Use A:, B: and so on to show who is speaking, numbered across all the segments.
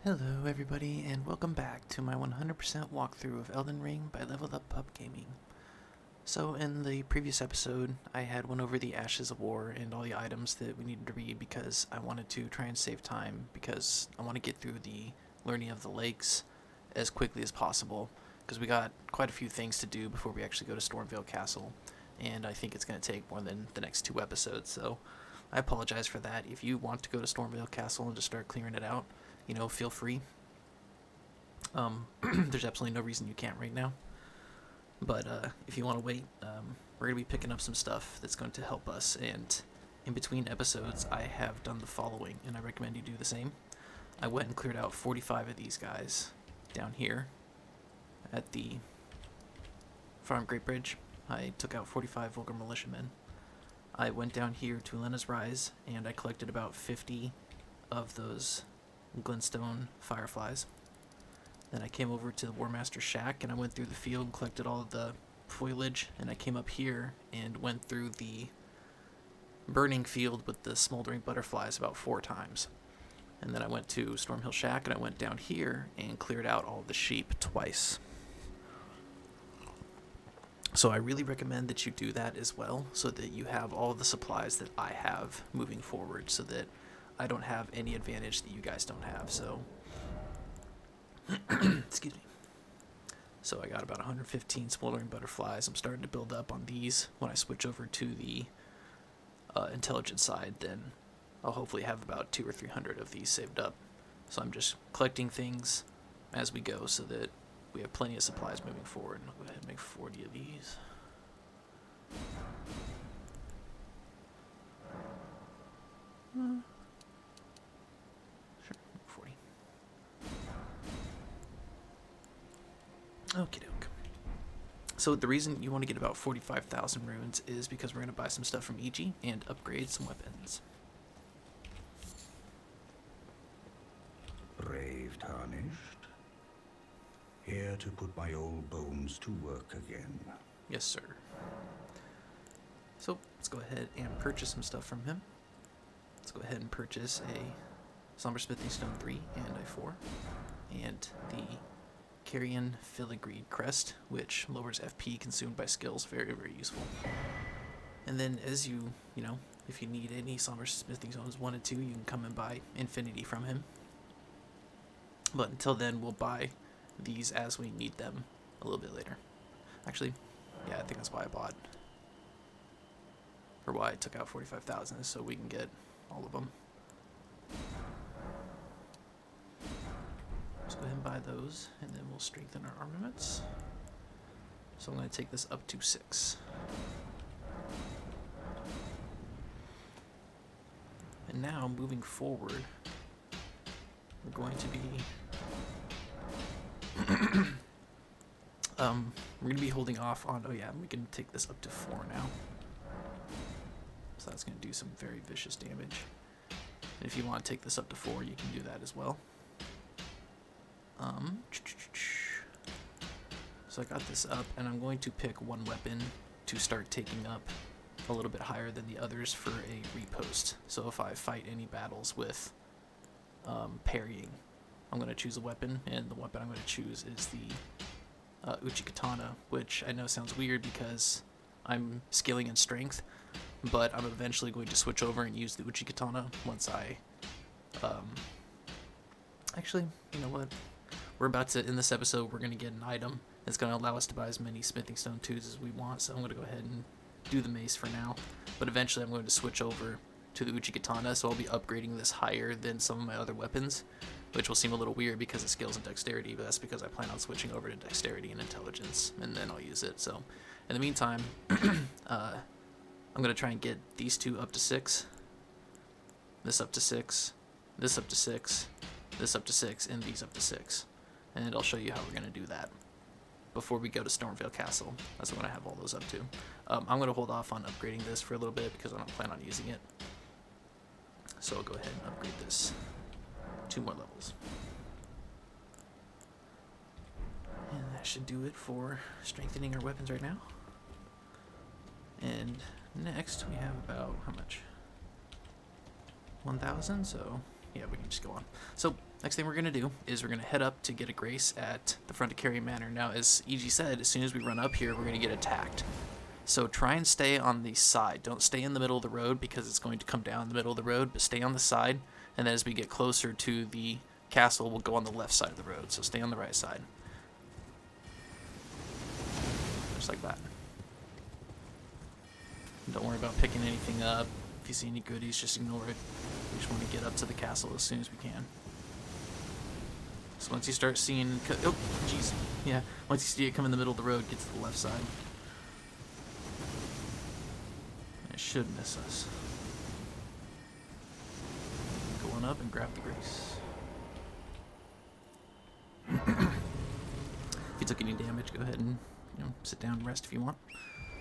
A: Hello everybody, and welcome back to my 100% walkthrough of Elden Ring by Leveled Up Pub Gaming. So in the previous episode, I had went over the Ashes of War and all the items that we needed to read because I wanted to try and save time because I want to get through the Liurnia of the Lakes as quickly as possible because we got quite a few things to do before we actually go to Stormveil Castle, and I think it's going to take more than the next 2 episodes, so I apologize for that. If you want to go to Stormveil Castle and just start clearing it out, feel free. There's absolutely no reason you can't right now. But if you want to wait, we're going to be picking up some stuff that's going to help us. And in between episodes, I have done the following, and I recommend you do the same. I went and cleared out 45 of these guys down here at the Farm Great Bridge. I took out 45 Vulgar Militiamen. I went down here to Elena's Rise, and I collected about 50 of those glintstone fireflies. Then I came over to the Warmaster's shack and I went through the field, collected all of the foliage, and I came up here and went through the burning field with the smoldering butterflies about 4 times. And then I went to Stormhill Shack and I went down here and cleared out all of the sheep twice. So I really recommend that you do that as well, so that you have all of the supplies that I have moving forward, so that I don't have any advantage that you guys don't have, so excuse me. So I got about 115 smoldering butterflies. I'm starting to build up on these. When I switch over to the intelligence side, then I'll hopefully have about 200 or 300 of these saved up. So I'm just collecting things as we go so that we have plenty of supplies moving forward. I'll go ahead and make 40 of these. Okie doke. So the reason you want to get about 45,000 runes is because we're going to buy some stuff from EG and upgrade some weapons.
B: Brave Tarnished. Here to put my old bones to work again.
A: Yes, sir. So let's go ahead and purchase some stuff from him. Let's go ahead and purchase a Somber Smithing Stone 3 and a 4. And the Carian Filigreed Crest, which lowers FP consumed by skills. Very, very useful. And then as if you need any Somber Smithing Stones 1 and 2, you can come and buy Infinity from him. But until then, we'll buy these as we need them a little bit later. Actually, yeah, I think that's why I bought, or why I took out 45,000, so we can get all of them. Let's go ahead and buy those, and then we'll strengthen our armaments. So I'm going to take this up to 6. And now, moving forward, we're going to be we're going to be holding off on, we can take this up to 4 now. So that's going to do some very vicious damage. And if you want to take this up to 4, you can do that as well. So I got this up, and I'm going to pick one weapon to start taking up a little bit higher than the others for a repost. So if I fight any battles with parrying, I'm going to choose a weapon, and the weapon I'm going to choose is the Uchi Katana, which I know sounds weird because I'm scaling in strength, but I'm eventually going to switch over and use the Uchi Katana once I actually, you know what? We're about to, in this episode, we're going to get an item that's going to allow us to buy as many Smithing Stone 2s as we want, so I'm going to go ahead and do the mace for now. But eventually I'm going to switch over to the Uchi Katana, so I'll be upgrading this higher than some of my other weapons, which will seem a little weird because it scales in dexterity, but that's because I plan on switching over to dexterity and intelligence, and then I'll use it. So in the meantime, I'm going to try and get these 2 up to 6, this up to 6, this up to 6, this up to 6, and these up to 6. And I'll show you how we're going to do that before we go to Stormveil Castle. That's when I have all those up to. I'm going to hold off on upgrading this for a little bit because I don't plan on using it. So I'll go ahead and upgrade this 2 more levels. And that should do it for strengthening our weapons right now. And next we have about, how much? 1,000, so Yeah, we can just go on. So, next thing we're going to do is we're going to head up to get a grace at the front of Carian Manor. Now, as EG said, as soon as we run up here, we're going to get attacked. So try and stay on the side. Don't stay in the middle of the road because it's going to come down the middle of the road, but stay on the side. And then as we get closer to the castle, we'll go on the left side of the road. So stay on the right side. Just like that. Don't worry about picking anything up. If you see any goodies, just ignore it. We just want to get up to the castle as soon as we can. So once you start seeing... Oh, jeez. Yeah, once you see it come in the middle of the road, get to the left side. It should miss us. Go on up and grab the grace. If you took any damage, go ahead and sit down and rest if you want.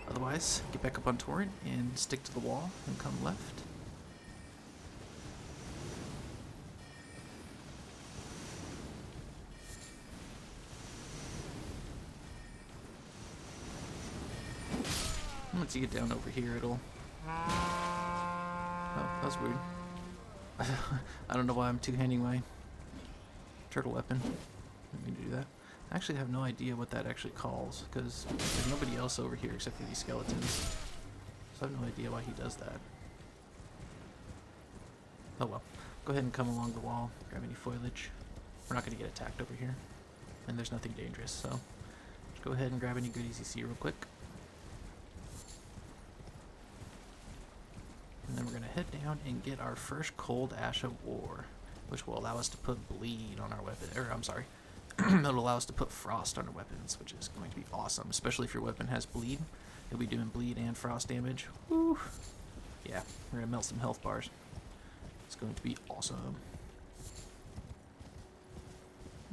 A: Otherwise, get back up on Torrent and stick to the wall and come left. Once you get down over here, it'll... Oh, that was weird. I don't know why I'm two-handing my turtle weapon. Let me do that. I actually have no idea what that actually calls, because there's nobody else over here except for these skeletons. So I have no idea why he does that. Oh well. Go ahead and come along the wall, grab any foliage. We're not going to get attacked over here, and there's nothing dangerous, so just go ahead and grab any goodies you see real quick. And then we're going to head down and get our first Cold Ash of War, which will allow us to put bleed on our weapon, or I'm sorry, it'll allow us to put frost on our weapons, which is going to be awesome, especially if your weapon has bleed. You'll be doing bleed and frost damage. Woo! Yeah, we're going to melt some health bars. It's going to be awesome.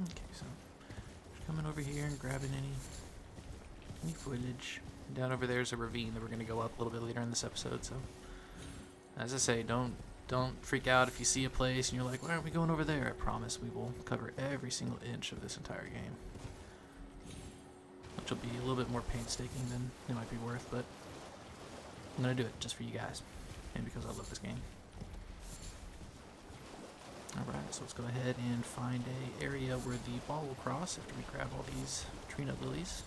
A: Okay, so just coming over here and grabbing any foliage. Down over there is a ravine that we're going to go up a little bit later in this episode, so as I say, don't freak out if you see a place and you're like, why aren't we going over there? I promise we will cover every single inch of this entire game. Which will be a little bit more painstaking than it might be worth, but I'm going to do it just for you guys and because I love this game. Alright, so let's go ahead and find a area where the ball will cross after we grab all these tree nut lilies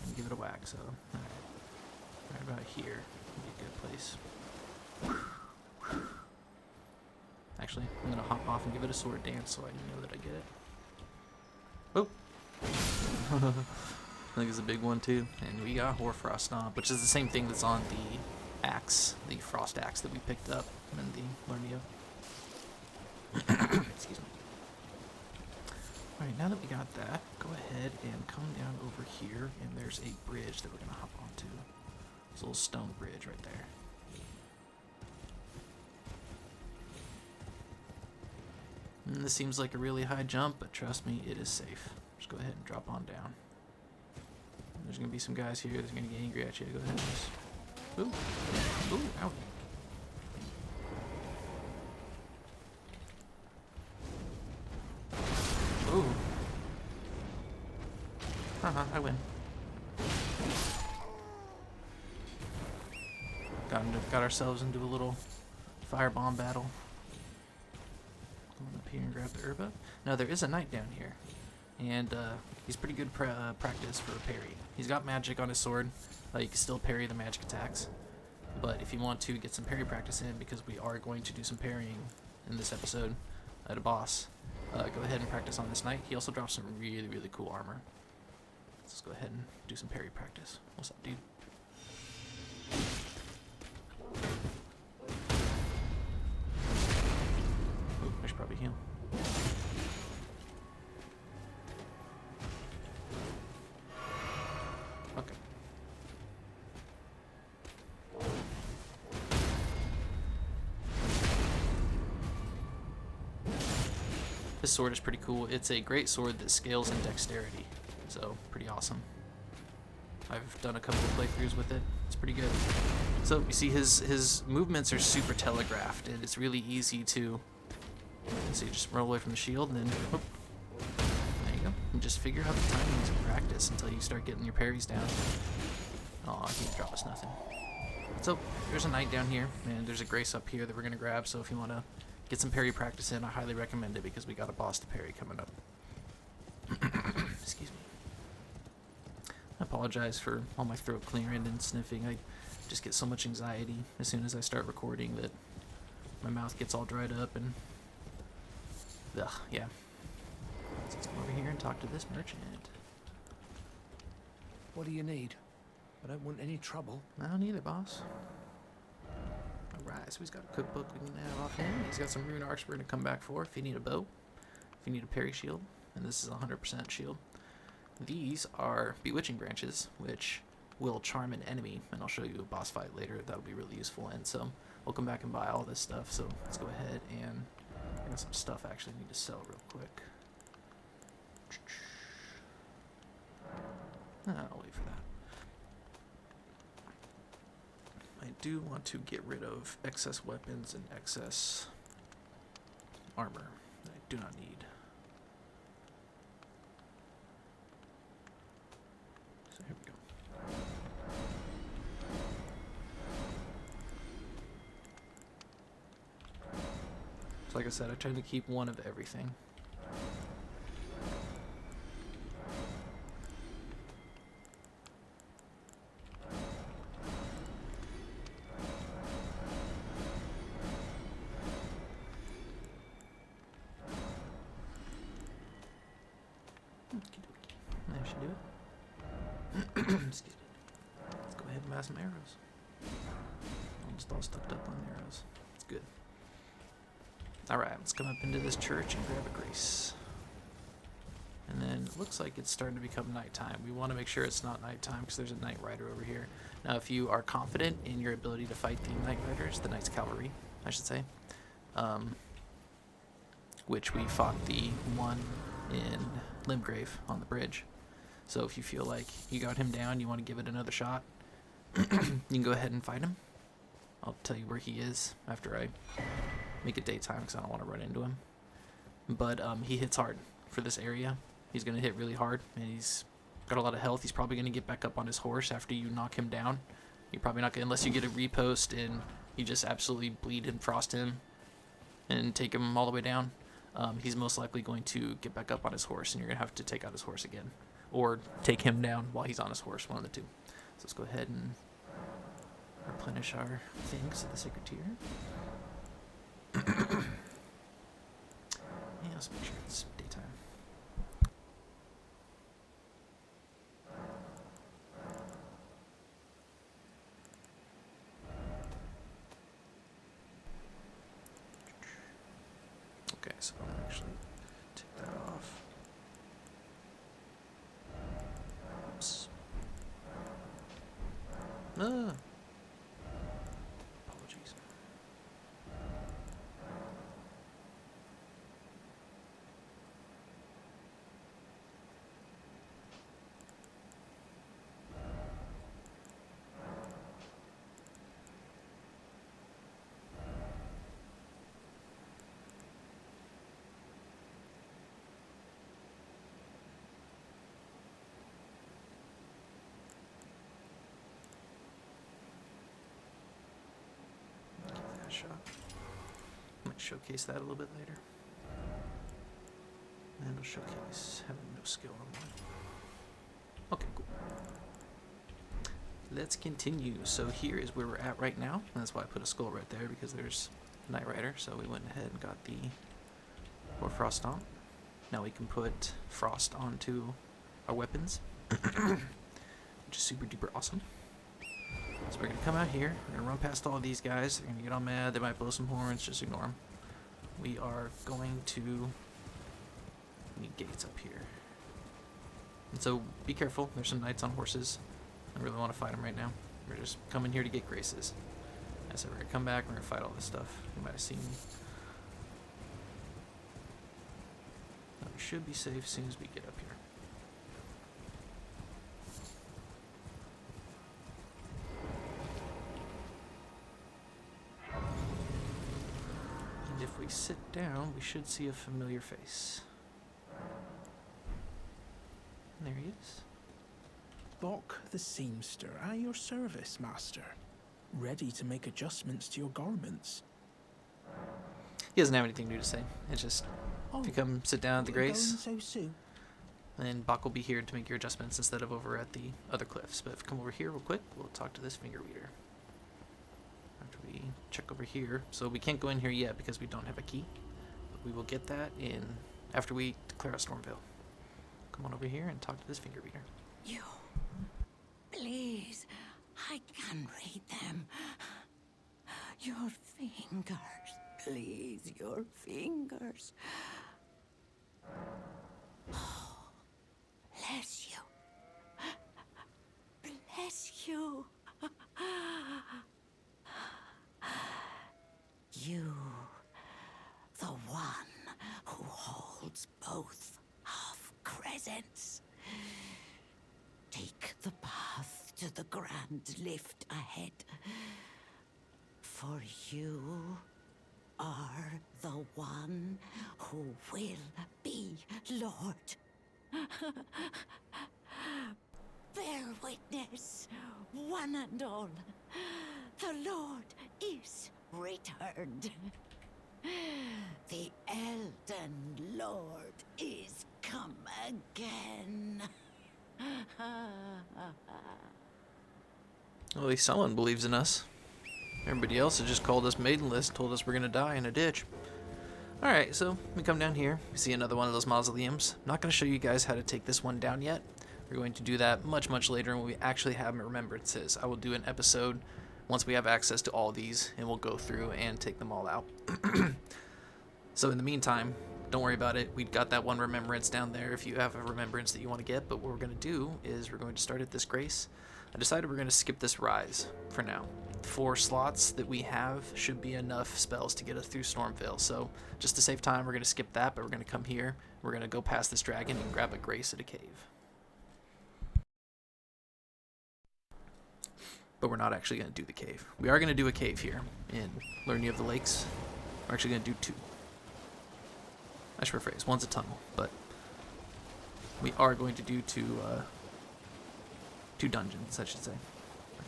A: and give it a whack. So, right about here would be a good place. Actually, I'm going to hop off and give it a sword dance so I know that I get it. Oh! I think it's a big one too. And we got Hoarfrost Stomp, which is the same thing that's on the axe, the frost axe that we picked up in the Liurnia. Excuse me. Alright, now that we got that, go ahead and come down over here, and there's a bridge that we're going to hop onto. It's a little stone bridge right there. And this seems like a really high jump, but trust me, it is safe. Just go ahead and drop on down. There's going to be some guys here that's going to get angry at you. Go ahead and just... Ooh. Ooh, ow. Ooh. I win. Got ourselves into a little firebomb battle. Come on up here and grab the herba. Now there is a knight down here, and he's pretty good practice for a parry. He's got magic on his sword. You can still parry the magic attacks, but if you want to get some parry practice in, because we are going to do some parrying in this episode at a boss, go ahead and practice on this knight. He also drops some really, really cool armor. Let's go ahead and do some parry practice. What's up, dude? Ooh, I should probably heal. Okay. This sword is pretty cool. It's a great sword that scales in dexterity, so pretty awesome. I've done a couple of playthroughs with it. It's pretty good. So you see his movements are super telegraphed, and it's really easy to... So you just roll away from the shield, and then... Whoop, there you go. And just figure out the timings and practice until you start getting your parries down. Aw, he didn't drop us nothing. So there's a knight down here, and there's a grace up here that we're going to grab, so if you want to get some parry practice in. I highly recommend it because we got a boss to parry coming up. Excuse me. I apologize for all my throat clearing and sniffing. I just get so much anxiety as soon as I start recording that my mouth gets all dried up and... Ugh, yeah. Let's come over here and talk to this merchant.
C: What do you need? I don't want any trouble.
A: I don't either, boss. Alright, so he's got a cookbook we can have off him. He's got some rune arcs we're going to come back for if you need a bow, if you need a parry shield, and this is 100% shield. These are bewitching branches, which will charm an enemy, and I'll show you a boss fight later. That'll be really useful, and so we'll come back and buy all this stuff. So let's go ahead and I got some stuff I actually need to sell real quick. I'll wait for that. I do want to get rid of excess weapons and excess armor that I do not need. So here we go. So like I said, I tried to keep one of everything. That should do it. Excuse me. Let's go ahead and buy some arrows. Almost all stuffed up on arrows. It's good. Alright, let's come up into this church and grab a grace. And then it looks like it's starting to become nighttime. We want to make sure it's not nighttime because there's a Knight Rider over here. Now, if you are confident in your ability to fight the Knight Riders, the Knights Cavalry, I should say, which we fought the one in Limgrave on the bridge. So if you feel like you got him down, you want to give it another shot, you can go ahead and fight him. I'll tell you where he is after I make it daytime because I don't want to run into him. But he hits hard for this area. He's going to hit really hard, and he's got a lot of health. He's probably going to get back up on his horse after you knock him down. You're probably not going to, unless you get a repost and you just absolutely bleed and frost him and take him all the way down. He's most likely going to get back up on his horse, and you're going to have to take out his horse again. Or take him down while he's on his horse, one of the two. So let's go ahead and replenish our things at the Sacred Tier. Yeah, let's make sure it's daytime. Okay, so I'll actually take that off. Oops. Apologies. Shot. Might showcase that a little bit later. And it'll showcase having no skill on one. Okay, cool. Let's continue. So here is where we're at right now. And that's why I put a skull right there, because there's a Knight Rider. So we went ahead and got the Hoarfrost Stomp. Now we can put frost onto our weapons, which is super duper awesome. So we're going to come out here, we're going to run past all these guys, they're going to get all mad, they might blow some horns, just ignore them. We are going to need gates up here. And so be careful, there's some knights on horses. I really want to fight them right now. We're just coming here to get graces. I said we're going to come back, we're going to fight all this stuff. You might have seen me. Now we should be safe as soon as we get up here. If we sit down, we should see a familiar face. There he is.
C: Bok the seamster, at your service, master. Ready to make adjustments to your garments.
A: He doesn't have anything new to say. It's just, if you come sit down at the
C: we're going
A: Grace,
C: so soon.
A: then Bach will be here to make your adjustments instead of over at the other cliffs. But if you come over here real quick, we'll talk to this finger reader. After we check over here. So we can't go in here yet because we don't have a key. But we will get that in after we declare out Stormveil. Come on over here and talk to this finger reader.
D: You. Please. I can read them. Your fingers. Please, your fingers. Oh, bless you. Bless you. You, the one who holds both half crescents. Take the path to the grand lift ahead. For you are the one who will be Lord. Bear witness, one and all. The Lord is returned. The Elden Lord is come again.
A: Well, at least someone believes in us. Everybody else has just called us maidenless, told us we're gonna die in a ditch. Alright, so we come down here. We see another one of those mausoleums. I'm not gonna show you guys how to take this one down yet. We're going to do that much, much later when we actually have remembrances. I will do an episode once we have access to all these, and we'll go through and take them all out. So in the meantime, don't worry about it. We've got that one remembrance down there if you have a remembrance that you want to get. But what we're going to do is we're going to start at this Grace. I decided we're going to skip this Rise for now. 4 slots that we have should be enough spells to get us through Stormveil. So just to save time, we're going to skip that, but we're going to come here. We're going to go past this dragon and grab a Grace at a cave. But we're not actually going to do the cave. We are going to do a cave here in Liurnia of the Lakes. We're actually going to do 2. I should rephrase. One's a tunnel, but we are going to do 2 dungeons, I should say.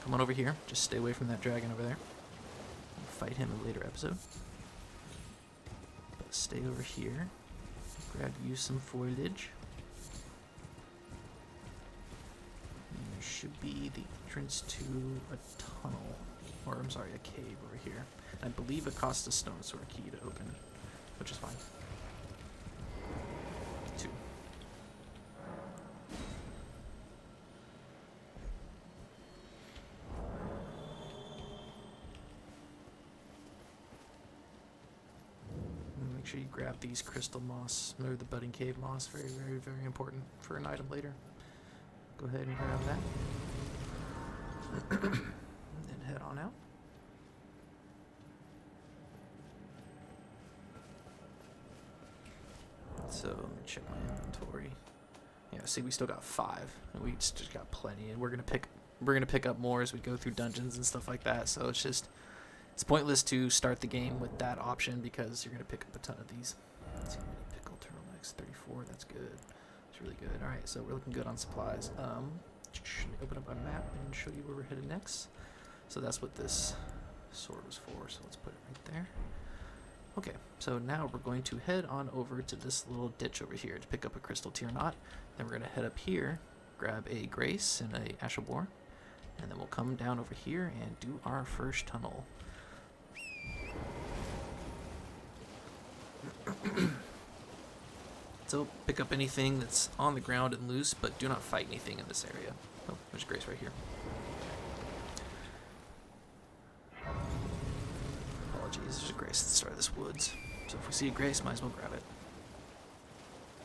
A: Come on over here. Just stay away from that dragon over there. We'll fight him in a later episode. But stay over here. Grab you some foliage. And there should be the entrance to a tunnel. Or, I'm sorry, a cave over here. And I believe it costs a stone sword key to open, which is fine. 2. Make sure you grab these crystal moss, or the budding cave moss. Very, very, very important for an item later. Go ahead and grab that. And then head on out. So let me check my inventory. Yeah, see, we still got 5, and we just got plenty. And we're gonna pick up more as we go through dungeons and stuff like that. So it's pointless to start the game with that option because you're gonna pick up a ton of these. Let's see, many pickle turtlenecks, 34. That's good. It's really good. All right, so we're looking good on supplies. Let me open up my map and show you where we're headed next. So that's what this sword was for. So let's put it right there. Okay, so now we're going to head on over to this little ditch over here to pick up a crystal tear knot. Then we're going to head up here, grab a Grace and a Ashelbor, and then we'll come down over here and do our first tunnel. So pick up anything that's on the ground and loose, but do not fight anything in this area. Oh, there's Grace right here. Apologies, there's a Grace at the start of this woods. So if we see a Grace, might as well grab it.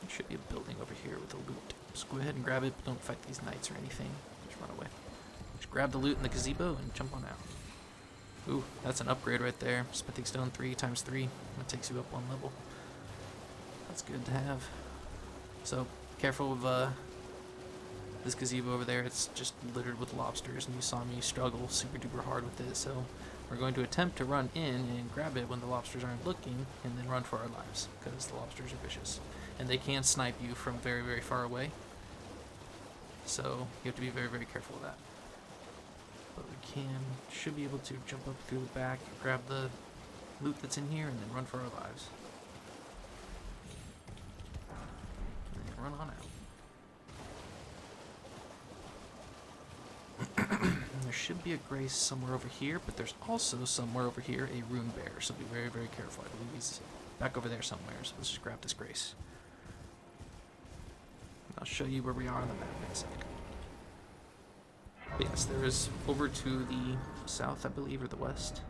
A: There should be a building over here with a loot. Just go ahead and grab it, but don't fight these knights or anything. Just run away. Just grab the loot in the gazebo and jump on out. Ooh, that's an upgrade right there. Smithing stone 3 times 3. That takes you up 1 level. That's good to have. So, careful of this gazebo over there. It's just littered with lobsters, and you saw me struggle super duper hard with it. So, we're going to attempt to run in and grab it when the lobsters aren't looking, and then run for our lives, because the lobsters are vicious. And they can snipe you from very, very far away. So, you have to be very, very careful of that. But we should be able to jump up through the back, grab the loot that's in here and then run for our lives. And then run on out. There should be a grace somewhere over here, but there's also somewhere over here a rune bear, so be very, very careful. I believe he's back over there somewhere, so let's just grab this grace. I'll show you where we are on the map in a sec. But yes, there is over to the south, I believe, or the west.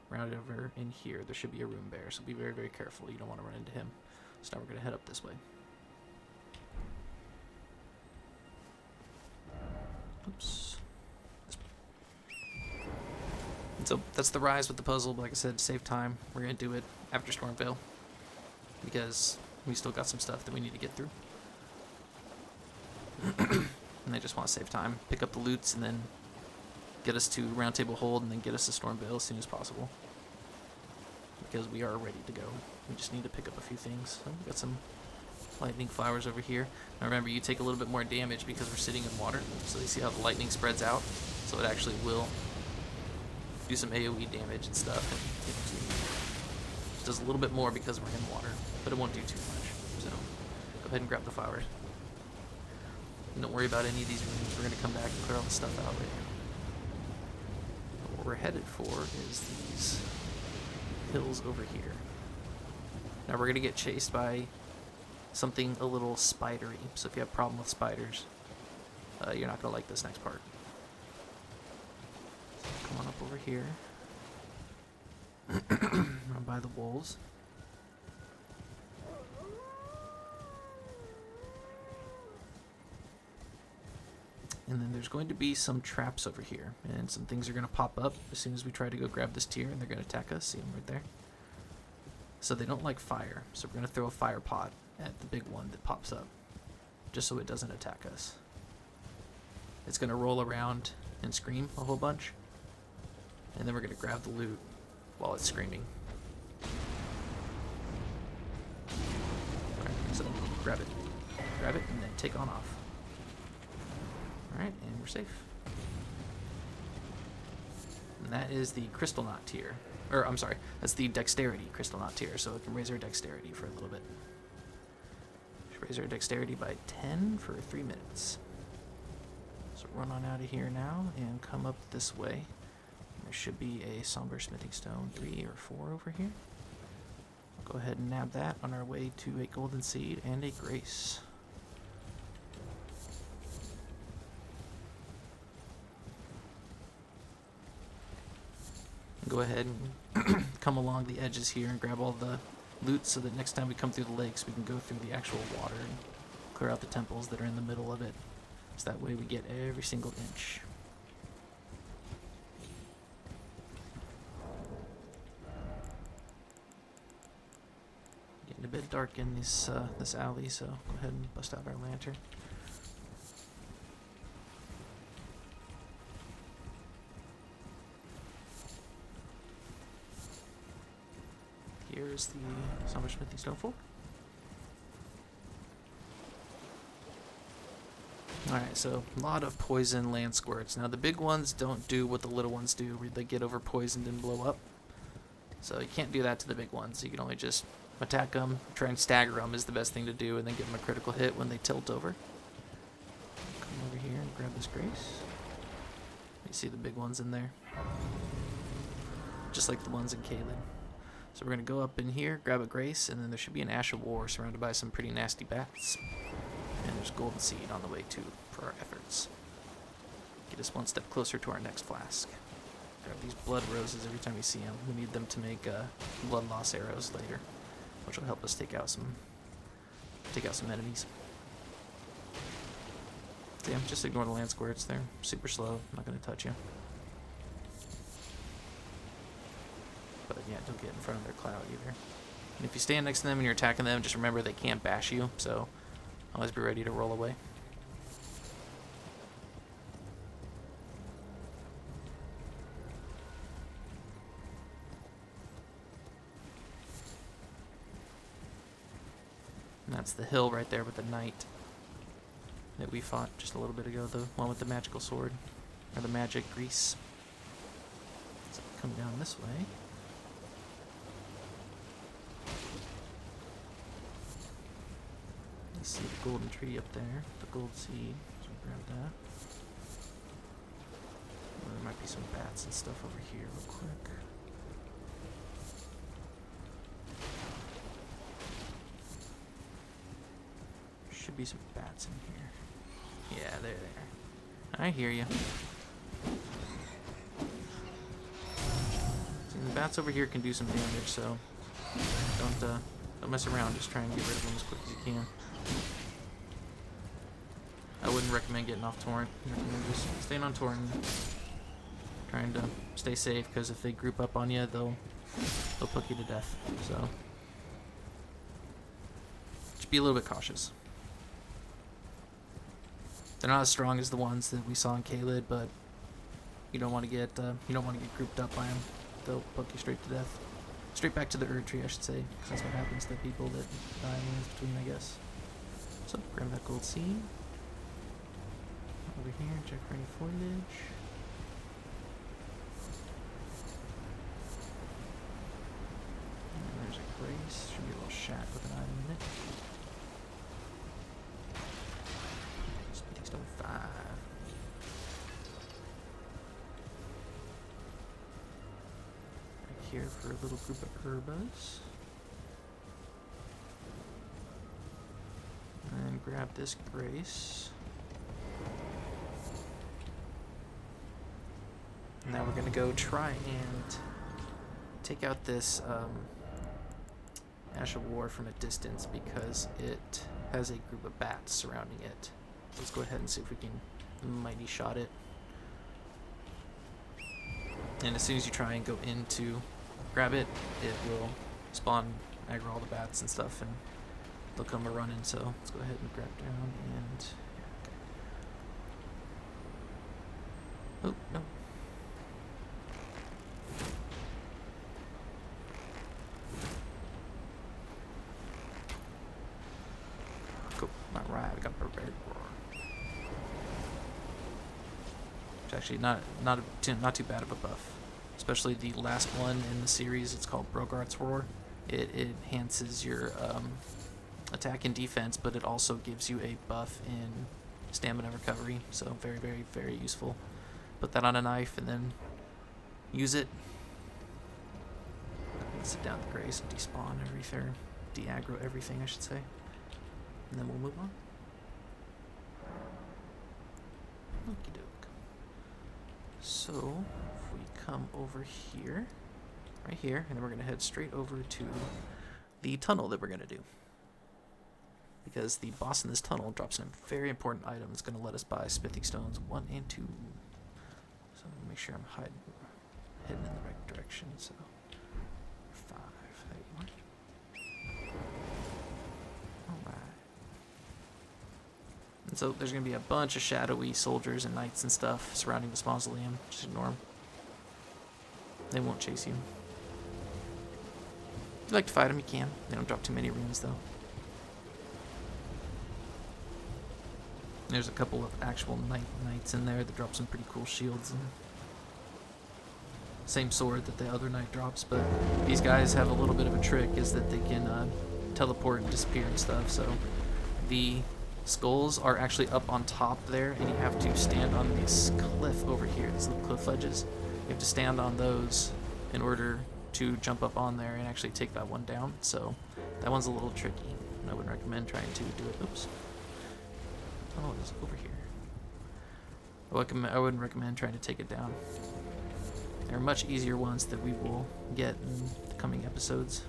A: Round over in here, there should be a rune bear, so be very, very careful. You don't want to run into him. So now we're going to head up this way. Oops. And so that's the rise with the puzzle. But like I said, save time. We're going to do it after Stormveil, because we still got some stuff that we need to get through. And I just want to save time, pick up the loots, and then get us to Round Table Hold, and then get us to Stormveil as soon as possible. Because we are ready to go. We just need to pick up a few things. So we got some lightning flowers over here. Now remember, you take a little bit more damage because we're sitting in water. So you see how the lightning spreads out? So it actually will do some AoE damage and stuff. And it does a little bit more because we're in water, but it won't do too much. So go ahead and grab the flowers. And don't worry about any of these rooms. We're going to come back and clear all the stuff out later. But what we're headed for is these hills over here. Now we're going to get chased by something a little spidery. So if you have a problem with spiders, you're not going to like this next part. So come on up over here. Run by the wolves. And then there's going to be some traps over here, and some things are going to pop up as soon as we try to go grab this tier, and they're going to attack us. See them right there? So they don't like fire, so we're going to throw a fire pot at the big one that pops up, just so it doesn't attack us. It's going to roll around and scream a whole bunch, and then we're going to grab the loot while it's screaming. Alright, so grab it, and then take on off. Alright, and we're safe. And that is the Crystal Knot tier. Or, I'm sorry, that's the Dexterity Crystal Knot tier, so it can raise our Dexterity for a little bit. Should raise our Dexterity by 10 for 3 minutes. So run on out of here now and come up this way. There should be a Somber Smithing Stone 3 or 4 over here. I'll go ahead and nab that on our way to a Golden Seed and a Grace. Go ahead and come along the edges here and grab all the loot so that next time we come through the lakes we can go through the actual water and clear out the temples that are in the middle of it. So that way we get every single inch. Getting a bit dark in this alley, so go ahead and bust out our lantern. Here's the Somber Smithing Stone 4. Alright, so a lot of poison land squirts. Now the big ones don't do what the little ones do, where they get over poisoned and blow up. So you can't do that to the big ones. You can only just attack them, try and stagger them is the best thing to do, and then give them a critical hit when they tilt over. Come over here and grab this Grace. You see the big ones in there? Just like the ones in Caelid. So we're going to go up in here, grab a Grace, and then there should be an Ash of War surrounded by some pretty nasty bats. And there's Golden Seed on the way too for our efforts. Get us one step closer to our next flask. Grab these blood roses every time we see them. We need them to make blood loss arrows later, which will help us take out some enemies. So yeah, just ignore the land squirts. They're super slow. I'm not going to touch you. But yeah, don't get in front of their cloud either. And if you stand next to them and you're attacking them, just remember they can't bash you, so always be ready to roll away. And that's the hill right there with the knight that we fought just a little bit ago, the one with the magical sword, or the magic grease. So come down this way. I see the golden tree up there, the gold seed. So grab that. There might be some bats and stuff over here real quick. Should be some bats in here. Yeah, they're there. I hear you. See, the bats over here can do some damage, so don't mess around. Just try and get rid of them as quick as you can. I wouldn't recommend getting off torrent. I recommend just staying on torrent, trying to stay safe, because if they group up on you, they'll poke you to death. So just be a little bit cautious. They're not as strong as the ones that we saw in Caelid, but you don't want to get grouped up by them. They'll poke you straight to death. Straight back to the Erd tree, I should say, because that's what happens to people that die in between, I guess. So grab that gold seed. Over here, check for any foliage. And there's a grace. Should be a little shack with an item in it. Speeding stone 5. Back here for a little group of herbas. And grab this grace. Now we're gonna go try and take out this Ash of War from a distance because it has a group of bats surrounding it. So let's go ahead and see if we can mighty shot it. And as soon as you try and go in to grab it, it will spawn, aggro all the bats and stuff, and they'll come a-running. So let's go ahead and grab down and... Oh, no. Not right, we got Barbaric Roar. It's actually not too bad of a buff. Especially the last one in the series, it's called Brogart's Roar. It enhances your attack and defense, but it also gives you a buff in stamina recovery. So very, very, very useful. Put that on a knife and then use it. Sit down the grace and despawn everything, de-aggro everything, I should say. And then we'll move on. Okie doke. So, if we come over here, right here, and then we're going to head straight over to the tunnel that we're going to do. Because the boss in this tunnel drops in a very important item. It's going to let us buy smithing stones 1 and 2. So, make sure I'm heading in the right direction. So, 5. There you are. And so there's going to be a bunch of shadowy soldiers and knights and stuff surrounding this mausoleum. Just ignore them. They won't chase you. If you like to fight them, you can. They don't drop too many runes, though. There's a couple of actual knights in there that drop some pretty cool shields. And same sword that the other knight drops, but these guys have a little bit of a trick, is that they can teleport and disappear and stuff. So the skulls are actually up on top there, and you have to stand on this cliff over here, these little cliff ledges. You have to stand on those in order to jump up on there and actually take that one down. So that one's a little tricky, and I would recommend trying to do it. Oops. Oh, it's over here. I wouldn't recommend trying to take it down. There are much easier ones that we will get in the coming episodes.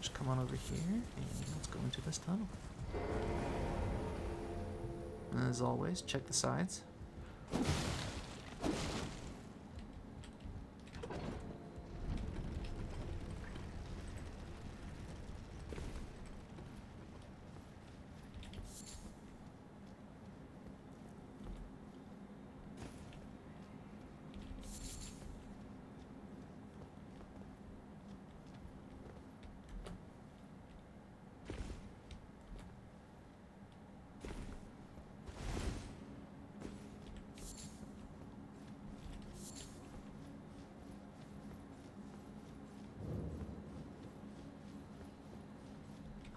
A: Just come on over here, and let's go into this tunnel. And as always, check the sides.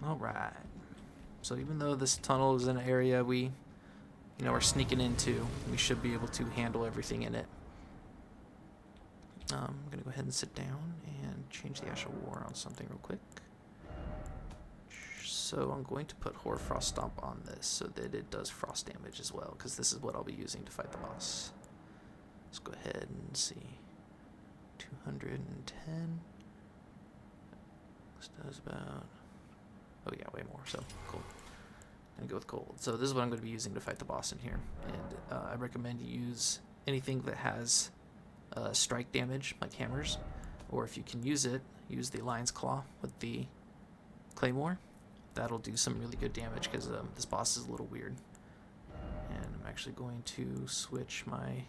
A: Alright. So even though this tunnel is an area we, are sneaking into, we should be able to handle everything in it. I'm going to go ahead and sit down and change the Ash of War on something real quick. So I'm going to put Hoarfrost Stomp on this so that it does frost damage as well, because this is what I'll be using to fight the boss. Let's go ahead and see. 210. This does about... Oh yeah, way more, so cool. I'm going to go with gold. So this is what I'm going to be using to fight the boss in here. And I recommend you use anything that has strike damage, like hammers. Or if you can use it, use the Lion's Claw with the Claymore. That'll do some really good damage because this boss is a little weird. And I'm actually going to switch my...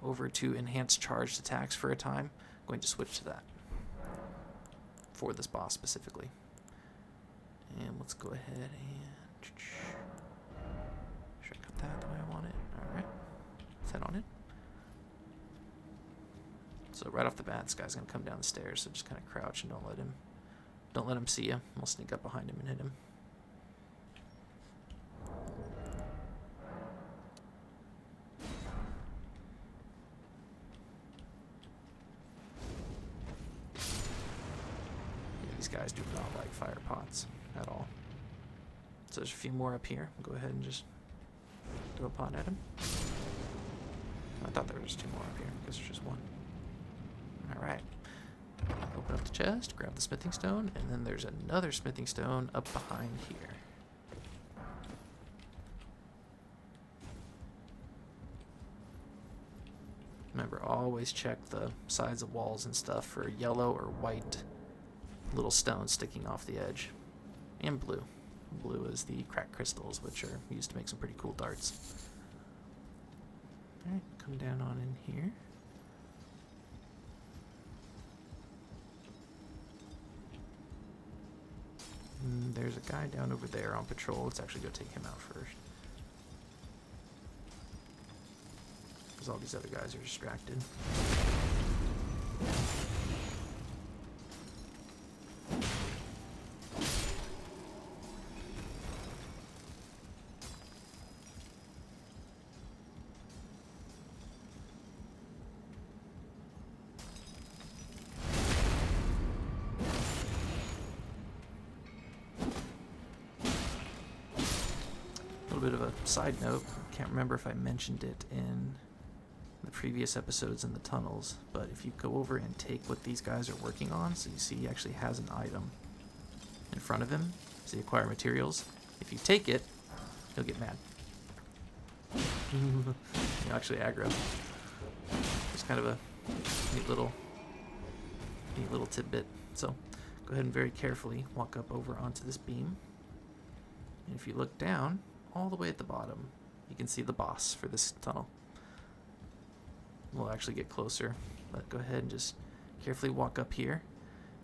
A: over to enhanced charged attacks for a time. I'm going to switch to that for this boss specifically. And let's go ahead and shortcut that the way I want it. Alright. Let's head on in. So right off the bat, this guy's gonna come down the stairs, so just kinda crouch and don't let him see you. We'll sneak up behind him and hit him. These guys do not like fire pots at all. So there's a few more up here. I'll go ahead and just throw a pot at him. I thought there was 2 more up here. I guess there's just 1. Alright. Open up the chest, grab the smithing stone, and then there's another smithing stone up behind here. Remember, always check the sides of walls and stuff for yellow or white little stones sticking off the edge. And blue. Blue is the cracked crystals, which are used to make some pretty cool darts. Alright, come down on in here. And there's a guy down over there on patrol. Let's actually go take him out first. Because all these other guys are distracted. Bit of a side note, can't remember if I mentioned it in the previous episodes in the tunnels, but if you go over and take what these guys are working on, so you see he actually has an item in front of him, see acquire materials, if you take it, he'll get mad. He'll actually aggro. It's kind of a neat little tidbit. So go ahead and very carefully walk up over onto this beam, and if you look down all the way at the bottom, you can see the boss for this tunnel. We'll actually get closer, but go ahead and just carefully walk up here.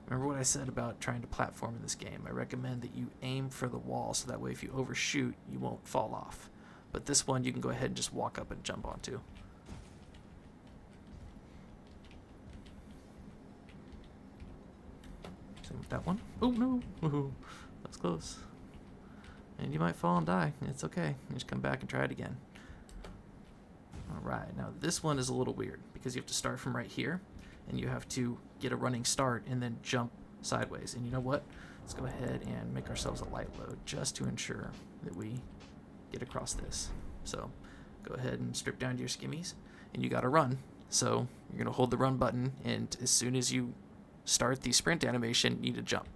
A: Remember what I said about trying to platform in this game. I recommend that you aim for the wall, so that way if you overshoot, you won't fall off. But this one, you can go ahead and just walk up and jump onto. Same with that one. Oh no! Woohoo! That's close. And you might fall and die. It's okay. You just come back and try it again. Alright, now this one is a little weird because you have to start from right here and you have to get a running start and then jump sideways. And you know what? Let's go ahead and make ourselves a light load just to ensure that we get across this. So go ahead and strip down to your skimmies and you gotta run. So you're gonna hold the run button, and as soon as you start the sprint animation, you need to jump.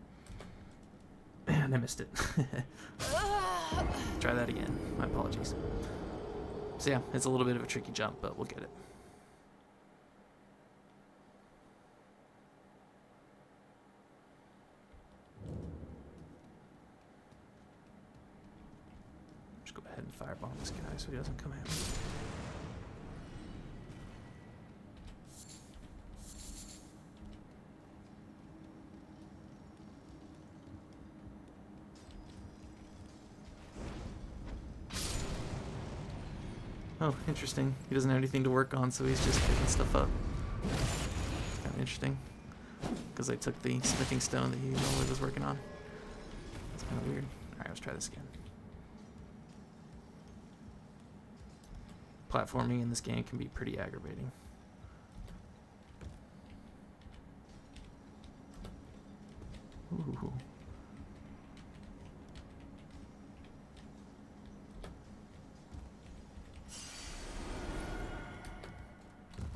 A: Man, I missed it. Try that again. My apologies. So yeah, it's a little bit of a tricky jump, but we'll get it. Just go ahead and firebomb this guy so he doesn't come at me. Oh, interesting. He doesn't have anything to work on, so he's just picking stuff up. Kind of interesting. Because I took the smithing stone that he normally was working on. kind of weird. Alright, let's try this again. Platforming in this game can be pretty aggravating. Ooh.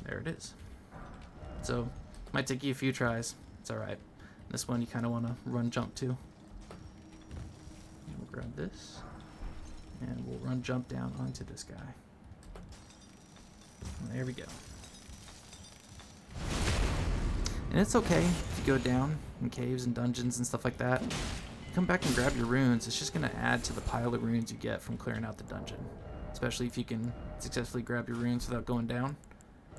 A: There it is. So, might take you a few tries. It's alright. This one you kind of want to run jump to. We'll grab this. And we'll run jump down onto this guy. There we go. And it's okay if you go down in caves and dungeons and stuff like that. Come back and grab your runes. It's just going to add to the pile of runes you get from clearing out the dungeon. Especially if you can successfully grab your runes without going down.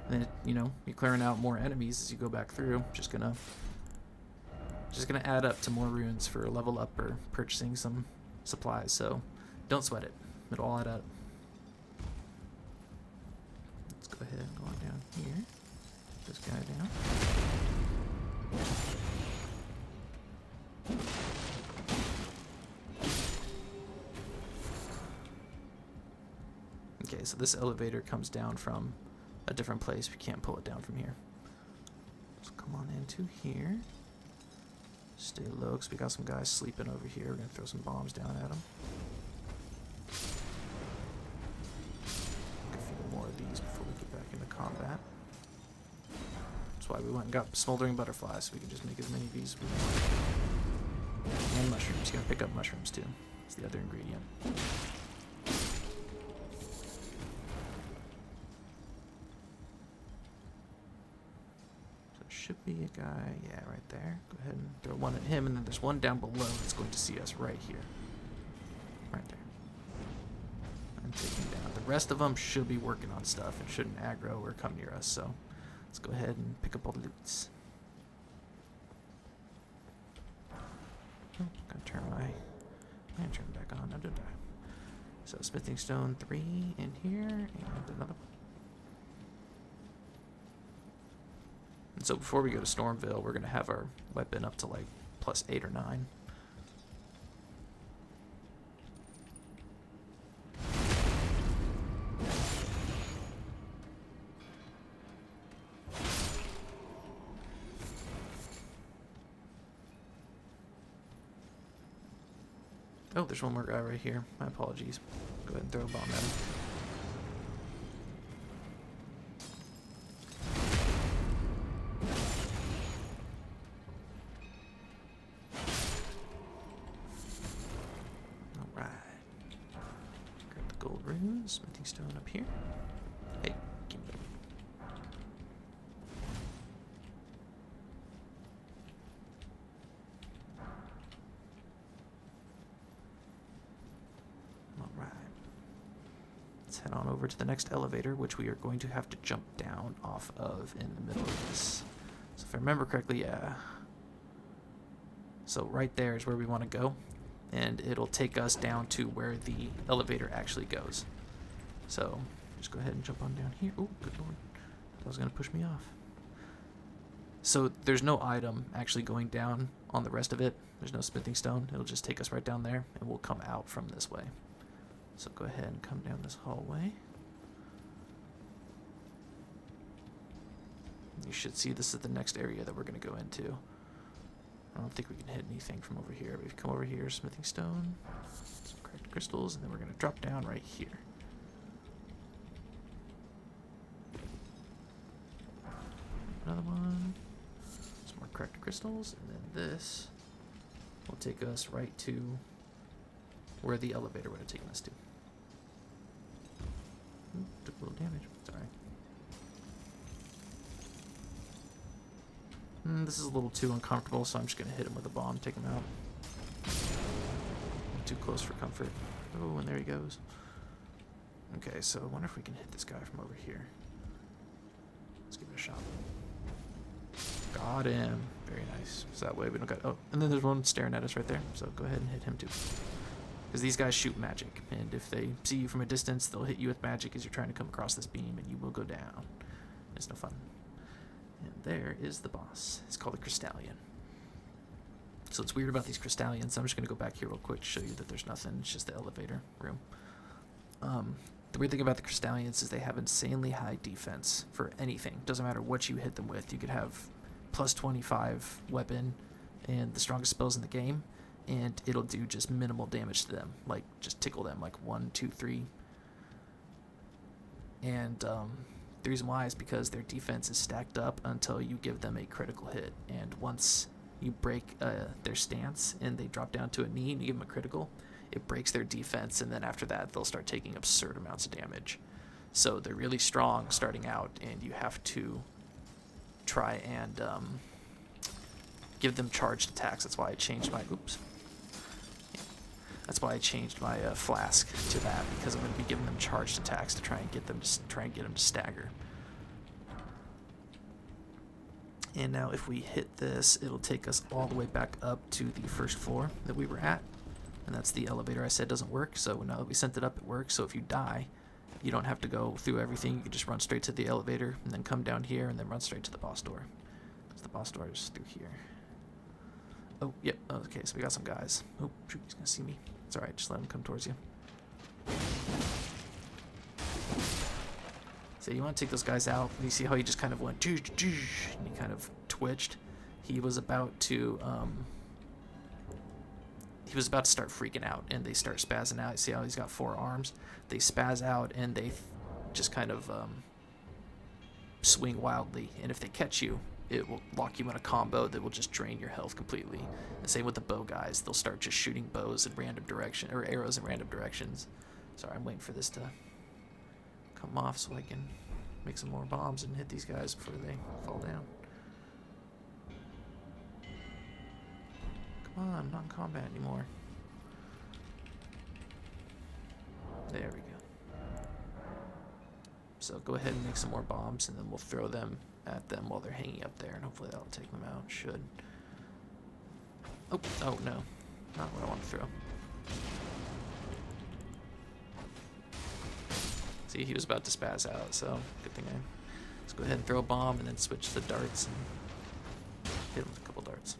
A: Then, you know, you're clearing out more enemies as you go back through. Just gonna add up to more runes for level up or purchasing some supplies. So don't sweat it. It'll all add up. Let's go ahead and go on down here. Put this guy down. Okay, so this elevator comes down from a different place. We can't pull it down from here. So come on into here. Stay low, because we got some guys sleeping over here. We're going to throw some bombs down at them. A few more of these before we get back into combat. That's why we went and got smoldering butterflies, so we can just make as many of these as we want. And mushrooms. You're going to pick up mushrooms too. It's the other ingredient. Should be a guy, yeah, right there. Go ahead and throw one at him, and then there's one down below that's going to see us right here. Right there. And take him down. The rest of them should be working on stuff and shouldn't aggro or come near us, so let's go ahead and pick up all the loots. Oh, gotta turn my lantern back on. Did I? So smithing stone 3 in here, and another one. So before we go to Stormveil, we're going to have our weapon up to like plus 8 or 9. Oh, there's one more guy right here. My apologies. Go ahead and throw a bomb at him. Smithing stone up here. Hey, give me that. Alright. Let's head on over to the next elevator, which we are going to have to jump down off of in the middle of this. So if I remember correctly, yeah. So right there is where we want to go. And it'll take us down to where the elevator actually goes. So, just go ahead and jump on down here. Oh, good lord. That was going to push me off. So, there's no item actually going down on the rest of it. There's no smithing stone. It'll just take us right down there, and we'll come out from this way. So, go ahead and come down this hallway. You should see this is the next area that we're going to go into. I don't think we can hit anything from over here. We've come over here, smithing stone, some cracked crystals, and then we're going to drop down right here. Another one, some more cracked crystals, and then this will take us right to where the elevator would have taken us to. Ooh, took a little damage. Sorry. This is a little too uncomfortable, so I'm just going to hit him with a bomb, take him out. Too close for comfort. Oh, and there he goes. Okay, so I wonder if we can hit this guy from over here. Let's give it a shot. Got him. Very nice. So that way we don't got... Oh, and then there's one staring at us right there, so go ahead and hit him too. Because these guys shoot magic, and if they see you from a distance, they'll hit you with magic as you're trying to come across this beam, and you will go down. It's no fun. And there is the boss. It's called the Crystalian. So it's weird about these Crystalians. I'm just going to go back here real quick to show you that there's nothing. It's just the elevator room. The weird thing about the Crystalians is they have insanely high defense for anything. Doesn't matter what you hit them with. You could have plus 25 weapon and the strongest spells in the game, and it'll do just minimal damage to them. Like, just tickle them, like 1, 2, 3. And the reason why is because their defense is stacked up until you give them a critical hit. And once you break their stance and they drop down to a knee and you give them a critical, it breaks their defense, and then after that they'll start taking absurd amounts of damage. So they're really strong starting out, and you have to try and give them charged attacks. That's why I changed my flask to that, because I'm going to be giving them charged attacks to try and get them to stagger. And now if we hit this, it'll take us all the way back up to the first floor that we were at. And that's the elevator I said doesn't work. So now that we sent it up, it works. So if you die, you don't have to go through everything. You can just run straight to the elevator and then come down here and then run straight to the boss door. Because the boss door is through here. Oh, yep. Okay, so we got some guys. Oh, shoot, he's going to see me. It's alright, just let him come towards you. So you want to take those guys out. You see how he just kind of went, and he kind of twitched. He was about to start freaking out, and they start spazzing out. You see how he's got 4 arms? They spaz out, and they just kind of swing wildly. And if they catch you, it will lock you in a combo that will just drain your health completely. And same with the bow guys. They'll start just shooting bows in random direction, or arrows in random directions. Sorry, I'm waiting for this to come off so I can make some more bombs and hit these guys before they fall down. Come on, I'm not in combat anymore. There we go. So go ahead and make some more bombs, and then we'll throw them at them while they're hanging up there, and hopefully that'll take them out. Should. Oh no. Not what I want to throw. See, he was about to spaz out, so good thing let's go ahead and throw a bomb and then switch to the darts and hit him with a couple darts.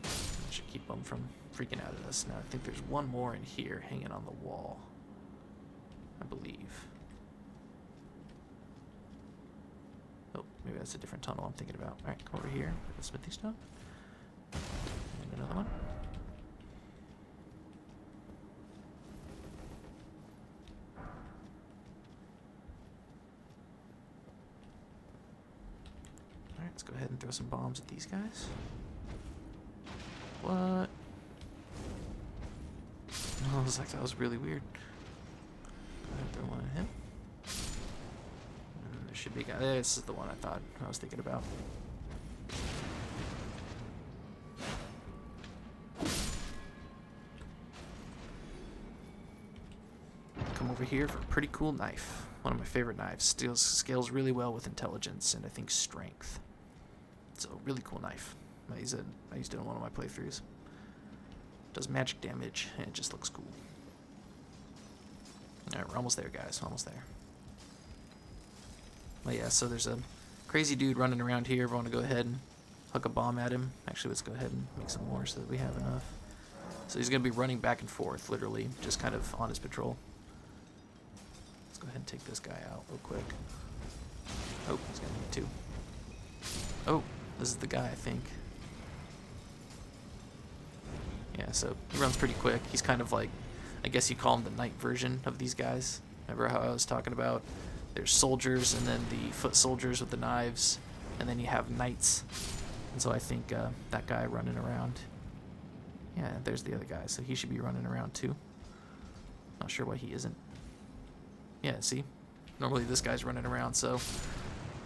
A: That should keep them from freaking out at us. Now I think there's one more in here hanging on the wall, I believe. Oh, maybe that's a different tunnel I'm thinking about. Alright, come over here, the smithy stone. And another one. Alright, let's go ahead and throw some bombs at these guys. What? Oh, I was like, that was really weird. Go ahead and throw one at him. And there should be a guy. This is the one I was thinking about. Come over here for a pretty cool knife. One of my favorite knives. Scales really well with intelligence and I think strength. It's a really cool knife. I used it in one of my playthroughs. Does magic damage and it just looks cool. Alright, we're almost there, guys. Almost there. Oh yeah, so there's a crazy dude running around here. We want to go ahead and hook a bomb at him. Actually, let's go ahead and make some more so that we have enough. So he's going to be running back and forth, literally, just kind of on his patrol. Let's go ahead and take this guy out real quick. Oh, he's going to need 2. Oh, this is the guy, I think. Yeah, so he runs pretty quick. He's kind of like, I guess you call him the knight version of these guys. Remember how I was talking about there's soldiers and then the foot soldiers with the knives, and then you have knights. And so I think that guy running around, yeah, there's the other guy, so he should be running around too. Not sure why he isn't. Yeah, see? Normally this guy's running around, so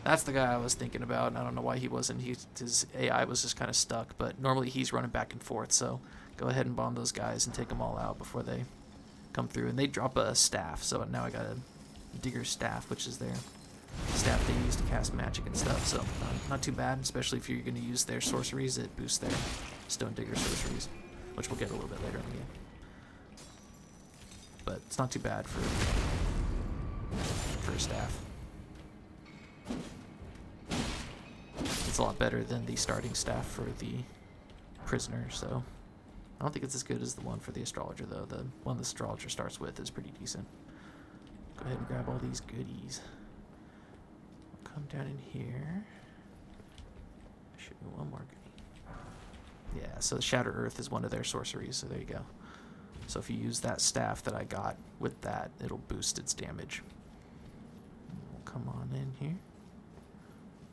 A: that's the guy I was thinking about, and I don't know why he wasn't. His AI was just kind of stuck, but normally he's running back and forth, so go ahead and bomb those guys and take them all out before they come through. And they drop a staff, so now I got a digger's staff, which is their staff they use to cast magic and stuff, so not too bad, especially if you're going to use their sorceries. It boosts their stone digger sorceries, which we'll get a little bit later in the game. But it's not too bad for a staff. It's a lot better than the starting staff for the prisoner, so I don't think it's as good as the one for the astrologer, though. The one the astrologer starts with is pretty decent. Go ahead and grab all these goodies. Come down in here. Should be one more goodie. Yeah, so Shatter Earth is one of their sorceries, so there you go. So if you use that staff that I got with that, it'll boost its damage. We'll come on in here.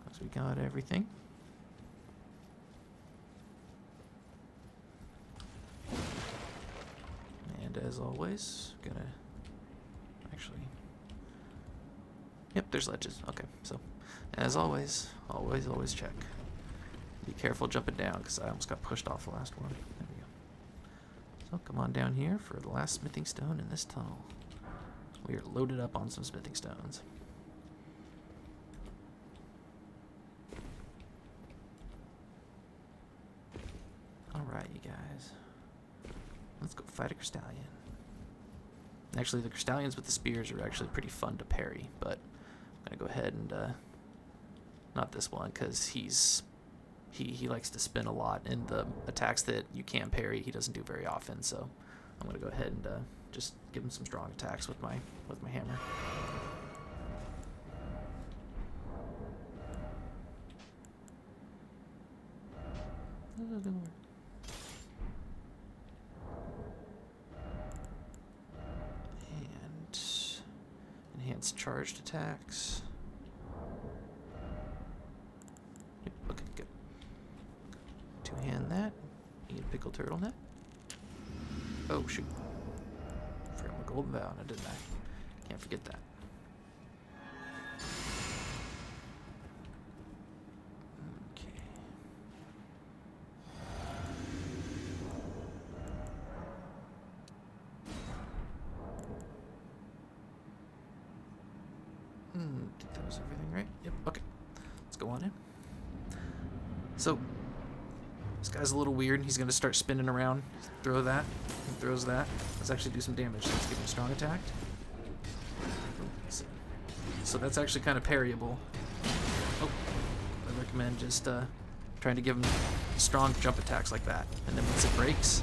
A: Because we got everything. And as always, gonna actually... Yep, there's ledges. Okay, so as always, always check. Be careful jumping down, because I almost got pushed off the last one. There we go. So come on down here for the last smithing stone in this tunnel. We are loaded up on some smithing stones. Alright, you guys. Let's go fight a Crystalian. Actually, the Crystalians with the spears are actually pretty fun to parry, but I'm going to go ahead and... not this one, because he likes to spin a lot, and the attacks that you can parry he doesn't do very often, so I'm going to go ahead and just give him some strong attacks with my hammer. And enhanced charged attacks. Yep, okay, good. Two-hand that. Eat a pickle turtleneck. Oh, shoot. Forgot my golden vow, now didn't I? Can't forget that. Okay. Did that was everything right? Yep, okay. Let's go on in. So, this guy's a little weird. He's going to start spinning around. Throw that. He throws that. Let's actually do some damage. Let's give him a strong attack. So that's actually kind of parryable. Oh, I recommend just trying to give him strong jump attacks like that. And then once it breaks,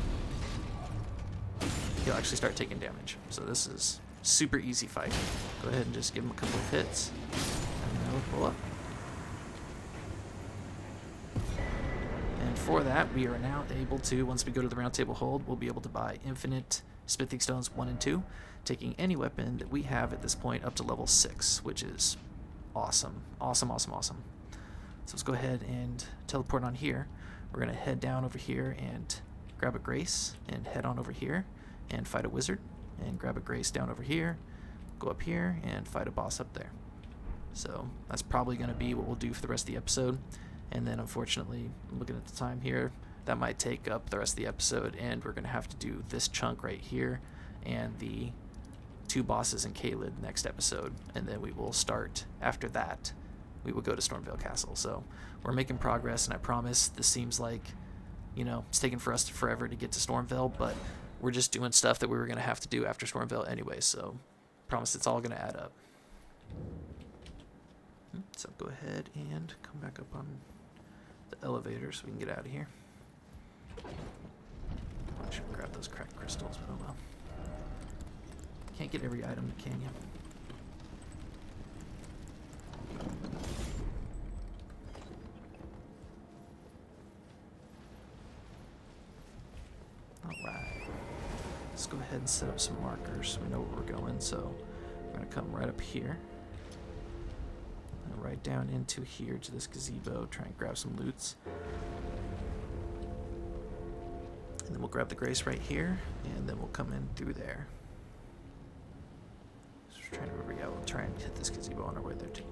A: he'll actually start taking damage. So this is super easy fight. Go ahead and just give him a couple of hits. And then we'll pull up. And for that, we are now able to, once we go to the round table hold, we'll be able to buy infinite smithing stones 1 and 2, taking any weapon that we have at this point up to level 6, which is awesome. Awesome, awesome, awesome. So let's go ahead and teleport on here. We're going to head down over here and grab a grace, and head on over here and fight a wizard, and grab a grace down over here, go up here, and fight a boss up there. So that's probably going to be what we'll do for the rest of the episode. And then, unfortunately, looking at the time here, that might take up the rest of the episode, and we're going to have to do this chunk right here and the 2 bosses in Caelid next episode. And then we will start, after that, we will go to Stormveil Castle. So we're making progress, and I promise this seems like, you know, it's taking for us forever to get to Stormveil, but we're just doing stuff that we were going to have to do after Stormveil anyway, so promise it's all going to add up. So go ahead and come back up on the elevator so we can get out of here. I should grab those cracked crystals, but oh well. Can't get every item, can you? Alright. Let's go ahead and set up some markers so we know where we're going. So we're going to come right up here. And right down into here to this gazebo, try and grab some loots. And then we'll grab the grace right here, and then we'll come in through there. Just trying to remember, yeah, we'll try and hit this gazebo on our way there too.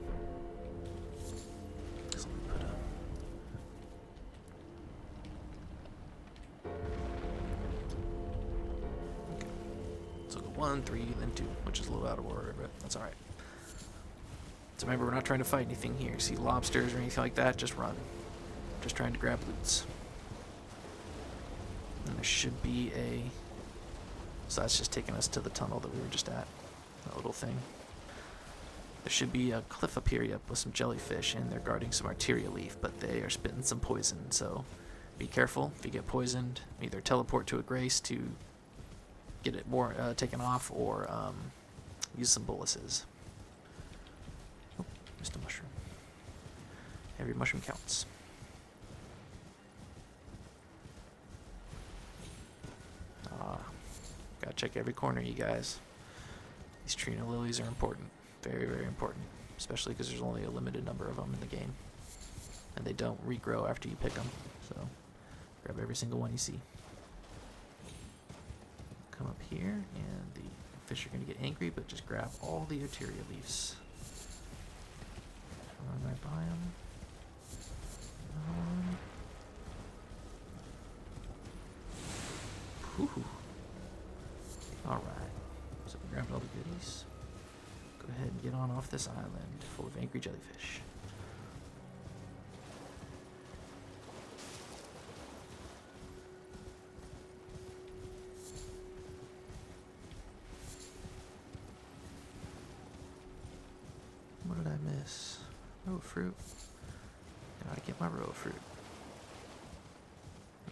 A: So let me put okay. So go 1, 3, then 2, which is a little out of order, but that's alright. So remember, we're not trying to fight anything here. See lobsters or anything like that, just run. Just trying to grab loots. And there should be a... So that's just taking us to the tunnel that we were just at. That little thing. There should be a cliff up here, yep, with some jellyfish, and they're guarding some arteria leaf, but they are spitting some poison, so be careful if you get poisoned. Either teleport to a grace to get it more taken off, or use some boluses. Oh, missed a mushroom. Every mushroom counts. Gotta check every corner, you guys. These Trina lilies are important. Very, very important. Especially because there's only a limited number of them in the game. And they don't regrow after you pick them. So, grab every single one you see. Come up here, and the fish are going to get angry, but just grab all the Arteria leaves. Run right by them. Whew. Alright, so we grabbed all the goodies. Go ahead and get on off this island full of angry jellyfish. What did I miss? Row fruit. Gotta get my row fruit.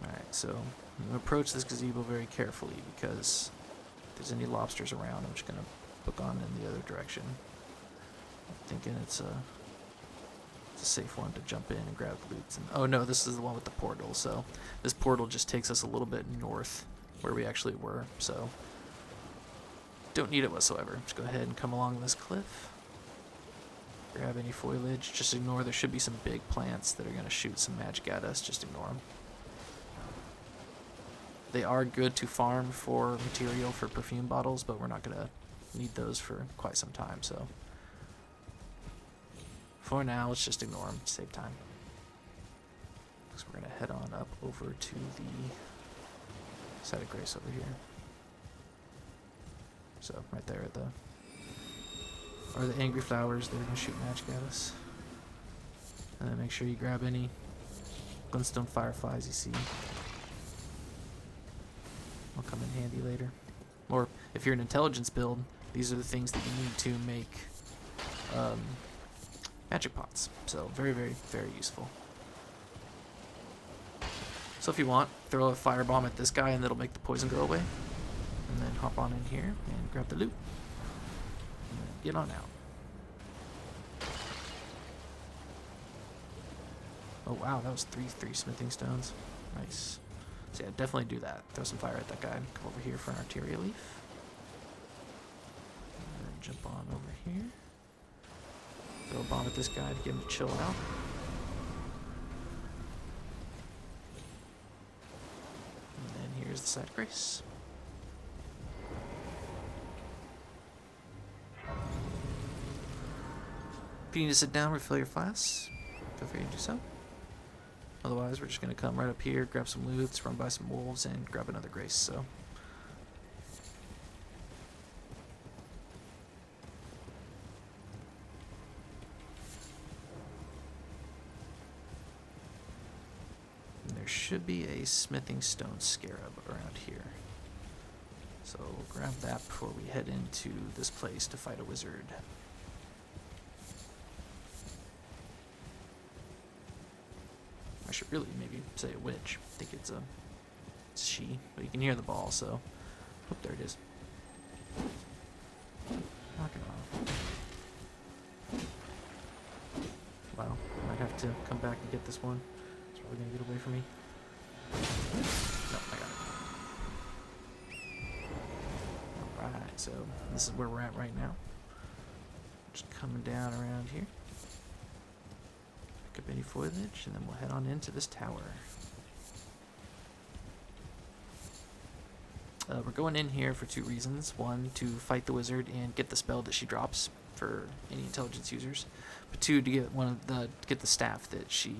A: Alright, so I'm going to approach this gazebo very carefully because if there's any lobsters around, I'm just going to book on in the other direction. I'm thinking it's a safe one to jump in and grab the loot. Oh no, this is the one with the portal, so this portal just takes us a little bit north where we actually were, so don't need it whatsoever. Just go ahead and come along this cliff. Grab any foliage. Just ignore, there should be some big plants that are going to shoot some magic at us. Just ignore them. They are good to farm for material for perfume bottles, but we're not going to need those for quite some time, so for now, let's just ignore them to save time. So we're going to head on up over to the site of grace over here. So right there at the are the angry flowers that are going to shoot magic at us. And then make sure you grab any glintstone fireflies you see. Will come in handy later. Or if you're an intelligence build, these are the things that you need to make magic pots. So very, very, very useful. So if you want, throw a firebomb at this guy and it'll make the poison go away. And then hop on in here and grab the loot. And get on out. Oh wow, that was three smithing stones. Nice. So yeah, definitely do that. Throw some fire at that guy. Come over here for an Arteria leaf. And then jump on over here. Throw a bomb at this guy to get him to chill out. And then here's the site of grace. If you need to sit down, refill your flasks, feel free to do so. Otherwise, we're just going to come right up here, grab some loots, run by some wolves, and grab another grace, so. And there should be a smithing stone scarab around here. So we'll grab that before we head into this place to fight a wizard. I should really maybe say a witch. I think it's a she, but you can hear the ball, so. Oh, there it is. Knock it off. Wow, might have to come back and get this one. It's probably gonna get away from me. No, I got it. Alright, so this is where we're at right now. Just coming down around here. Pick up any foliage, and then we'll head on into this tower. We're going in here for two reasons. One, to fight the wizard and get the spell that she drops for any intelligence users. But two, to get the staff that she,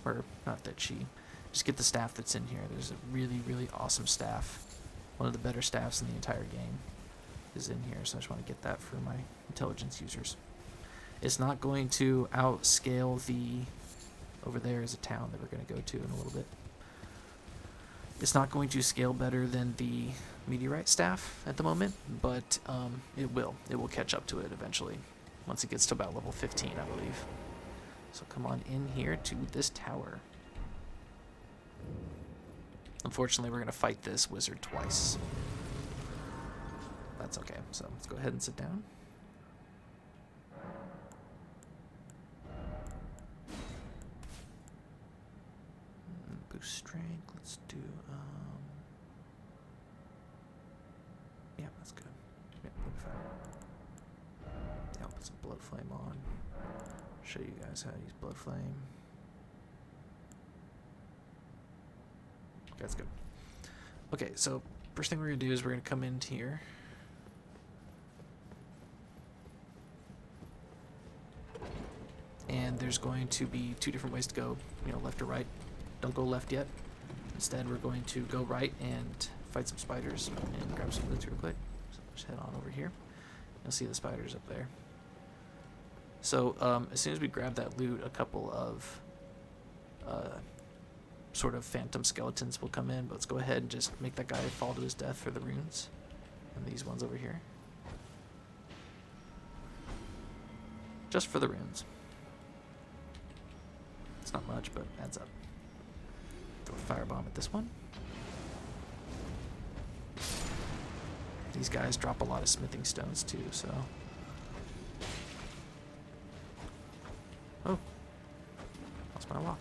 A: or not that she, just get the staff that's in here. There's a really, really awesome staff. One of the better staffs in the entire game is in here, so I just want to get that for my intelligence users. It's not going to outscale the... Over there is a town that we're going to go to in a little bit. It's not going to scale better than the meteorite staff at the moment, but it will. It will catch up to it eventually, once it gets to about level 15, I believe. So come on in here to this tower. Unfortunately, we're going to fight this wizard twice. That's okay. So let's go ahead and sit down. Boost strength. Let's do, yeah, that's good. Yeah, we'll be fine. Yeah, I'll put some Blood Flame on. Show you guys how to use Blood Flame. Okay, that's good. Okay, so first thing we're going to do is we're going to come in here. And there's going to be two different ways to go, left or right. Don't go left yet. Instead, we're going to go right and fight some spiders and grab some loot real quick. So just head on over here. You'll see the spiders up there. So as soon as we grab that loot, a couple of sort of phantom skeletons will come in. But let's go ahead and just make that guy fall to his death for the runes. And these ones over here. Just for the runes. It's not much, but adds up. Throw a firebomb at this one. These guys drop a lot of smithing stones too, so. Oh. Lost my lock.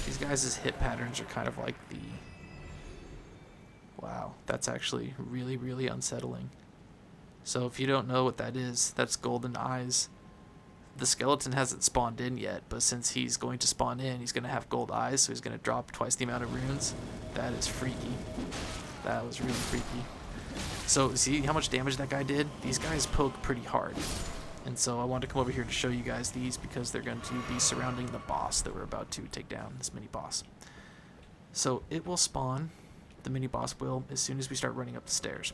A: These guys' hit patterns are kind of like the... Wow, that's actually really, really unsettling. So if you don't know what that is, that's golden eyes. The skeleton hasn't spawned in yet, but since he's going to spawn in, he's going to have gold eyes, so he's going to drop twice the amount of runes. That is freaky. That was really freaky. So see how much damage that guy did? These guys poke pretty hard. And so I wanted to come over here to show you guys these because they're going to be surrounding the boss that we're about to take down, this mini boss. So it will spawn, the mini boss will, as soon as we start running up the stairs.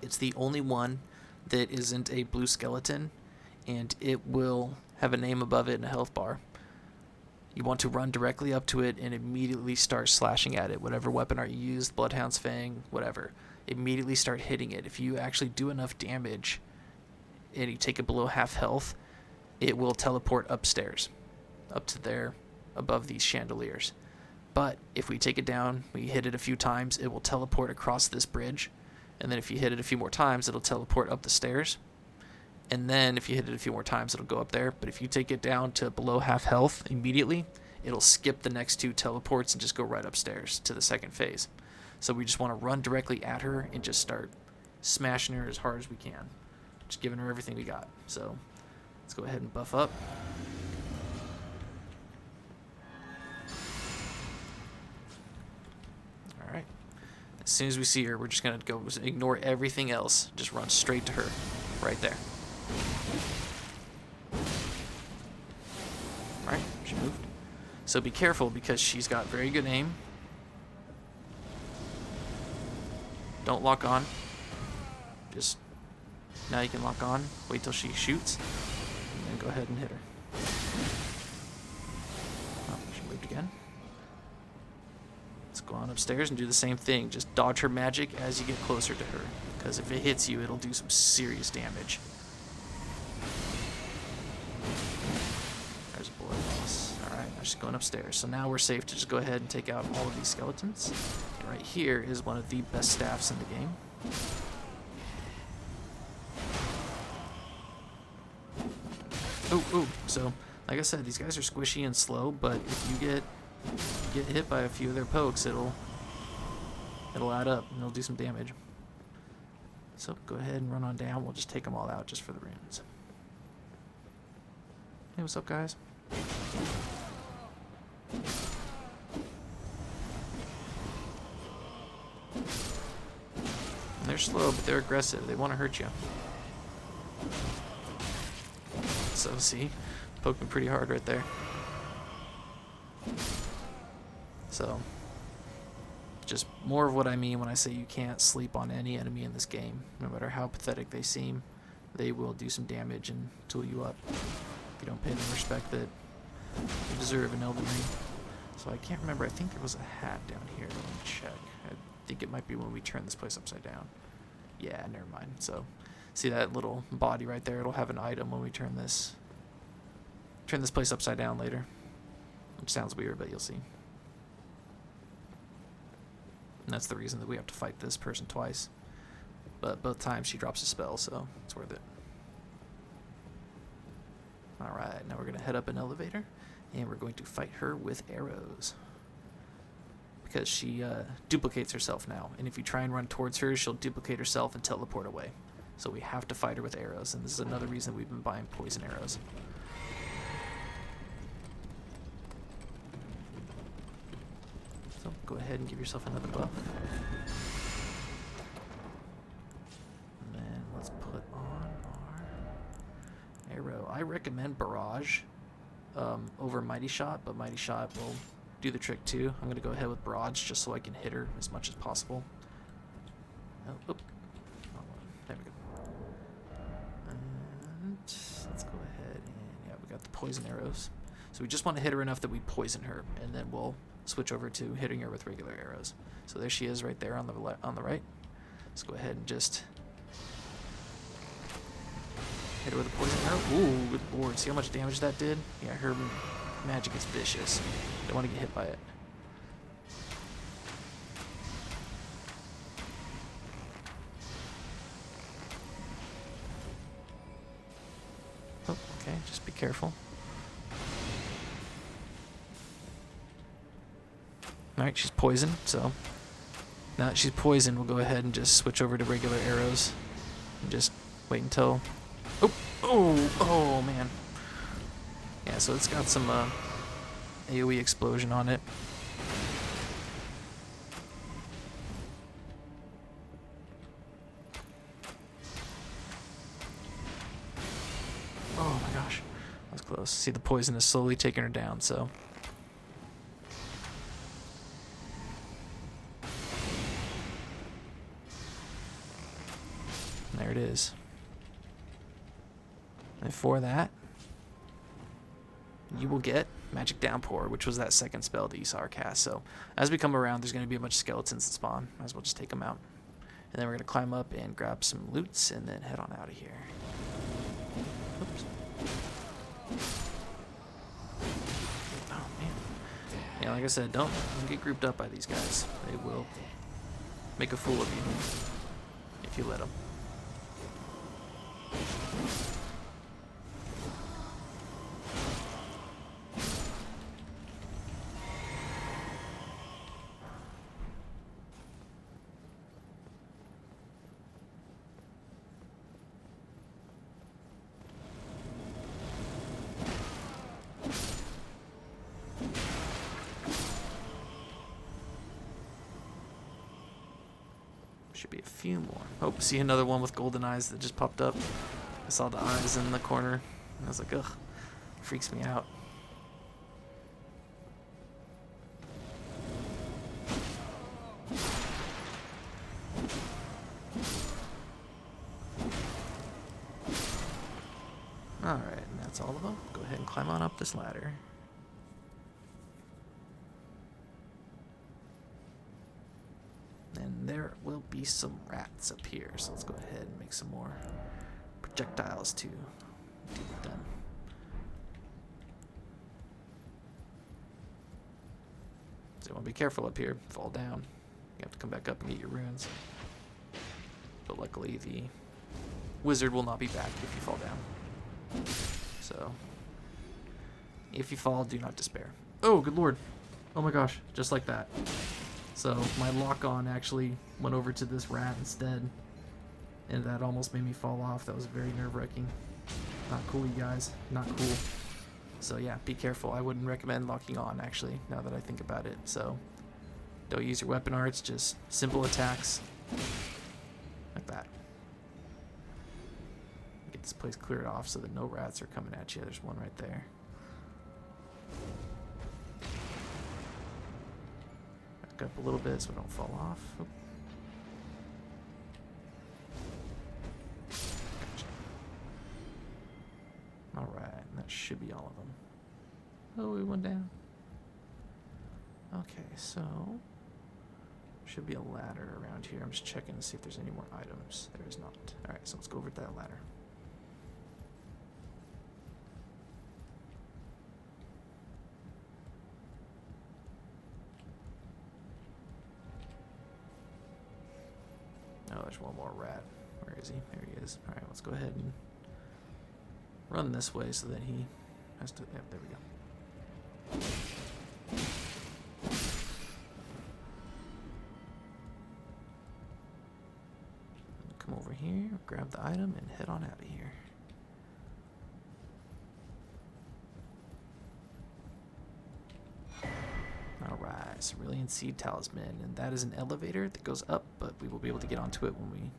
A: It's the only one that isn't a blue skeleton, and it will have a name above it and a health bar. You want to run directly up to it and immediately start slashing at it. Whatever weapon art you used, Bloodhound's Fang, whatever. Immediately start hitting it. If you actually do enough damage and you take it below half health, it will teleport upstairs, up to there, above these chandeliers. But if we take it down, we hit it a few times, it will teleport across this bridge. And then if you hit it a few more times, it'll teleport up the stairs. And then if you hit it a few more times, it'll go up there. But if you take it down to below half health immediately, it'll skip the next two teleports and just go right upstairs to the second phase. So we just want to run directly at her and just start smashing her as hard as we can. Just giving her everything we got. So let's go ahead and buff up. Alright. As soon as we see her, we're just going to go ignore everything else. Just run straight to her. Right there. Alright, she moved. So be careful because she's got very good aim. Don't lock on. Just, now you can lock on. Wait till she shoots. And then go ahead and hit her. Oh, she moved again. Let's go on upstairs and do the same thing. Just dodge her magic as you get closer to her. Because if it hits you, it'll do some serious damage. There's a boy boss. Alright, now she's going upstairs. So now we're safe to just go ahead and take out all of these skeletons. And right here is one of the best staffs in the game. Oh, so like I said, these guys are squishy and slow, but if you get hit by a few of their pokes, it'll add up and it'll do some damage. So go ahead and run on down. We'll just take them all out just for the runes. Hey, what's up, guys? And they're slow, but they're aggressive. They want to hurt you. So see, poking pretty hard right there. So just more of what I mean when I say you can't sleep on any enemy in this game. No matter how pathetic they seem, they will do some damage and tool you up if you don't pay them respect that you deserve in Elden Ring. So I can't remember. I think there was a hat down here. Let me check. I think it might be when we turn this place upside down. Yeah, never mind. So see that little body right there? It'll have an item when we turn this turn this place upside down later. Which sounds weird, but you'll see. And that's the reason that we have to fight this person twice. But both times she drops a spell, so it's worth it. Alright, now we're going to head up an elevator, and we're going to fight her with arrows. Because she duplicates herself now, and if you try and run towards her, she'll duplicate herself and teleport away. So we have to fight her with arrows, and this is another reason we've been buying poison arrows. So go ahead and give yourself another buff. And then let's put on our arrow. I recommend Barrage over Mighty Shot, but Mighty Shot will do the trick too. I'm going to go ahead with Barrage just so I can hit her as much as possible. Oh, oop. There we go. And let's go ahead and, yeah, we got the poison arrows. So we just want to hit her enough that we poison her, and then we'll switch over to hitting her with regular arrows. So there she is right there on the right. Let's go ahead and just hit her with a poison arrow. Ooh, good lord. See how much damage that did? Yeah, her magic is vicious. Don't want to get hit by it. Oh, okay, just be careful. Alright, she's poisoned, so now that she's poisoned, we'll go ahead and just switch over to regular arrows and just wait until... Oh, man. Yeah, so it's got some AoE explosion on it. Oh my gosh, that was close. See, the poison is slowly taking her down, so... There it is. And for that, you will get Magic Downpour, which was that second spell that you saw her cast. So as we come around, there's going to be a bunch of skeletons that spawn. Might as well just take them out. And then we're going to climb up and grab some loots and then head on out of here. Oops. Oh, man. Yeah, like I said, don't get grouped up by these guys. They will make a fool of you if you let them. Should be a few more. Oh, see another one with golden eyes that just popped up. I saw the eyes in the corner, and I was like, ugh, freaks me out. Alright, and that's all of them. Go ahead and climb on up this ladder. And there will be some rats up here, so let's go ahead and make some more projectiles to deal with them. So you want to be careful up here. Fall down. You have to come back up and get your runes. But luckily the wizard will not be back if you fall down. So if you fall, do not despair. Oh, good lord. Oh my gosh, just like that. So my lock-on actually went over to this rat instead, and that almost made me fall off. That was very nerve-wracking. Not cool, you guys. Not cool. So yeah, be careful. I wouldn't recommend locking on, actually, now that I think about it. So don't use your weapon arts, just simple attacks. Like that. Get this place cleared off so that no rats are coming at you. There's one right there. Back up a little bit so I don't fall off. Oop. Gotcha. Alright, that should be all of them. Oh, we went down. Okay, so should be a ladder around here. I'm just checking to see if there's any more items. There is not. Alright, so let's go over to that ladder. There's one more rat. Where is he? There he is. Alright, let's go ahead and run this way so that he has to... Yep, there we go. Come over here, grab the item, and head on out of here. Alright, Cerulean Seed Talisman, and that is an elevator that goes up, but we will be able to get onto it when we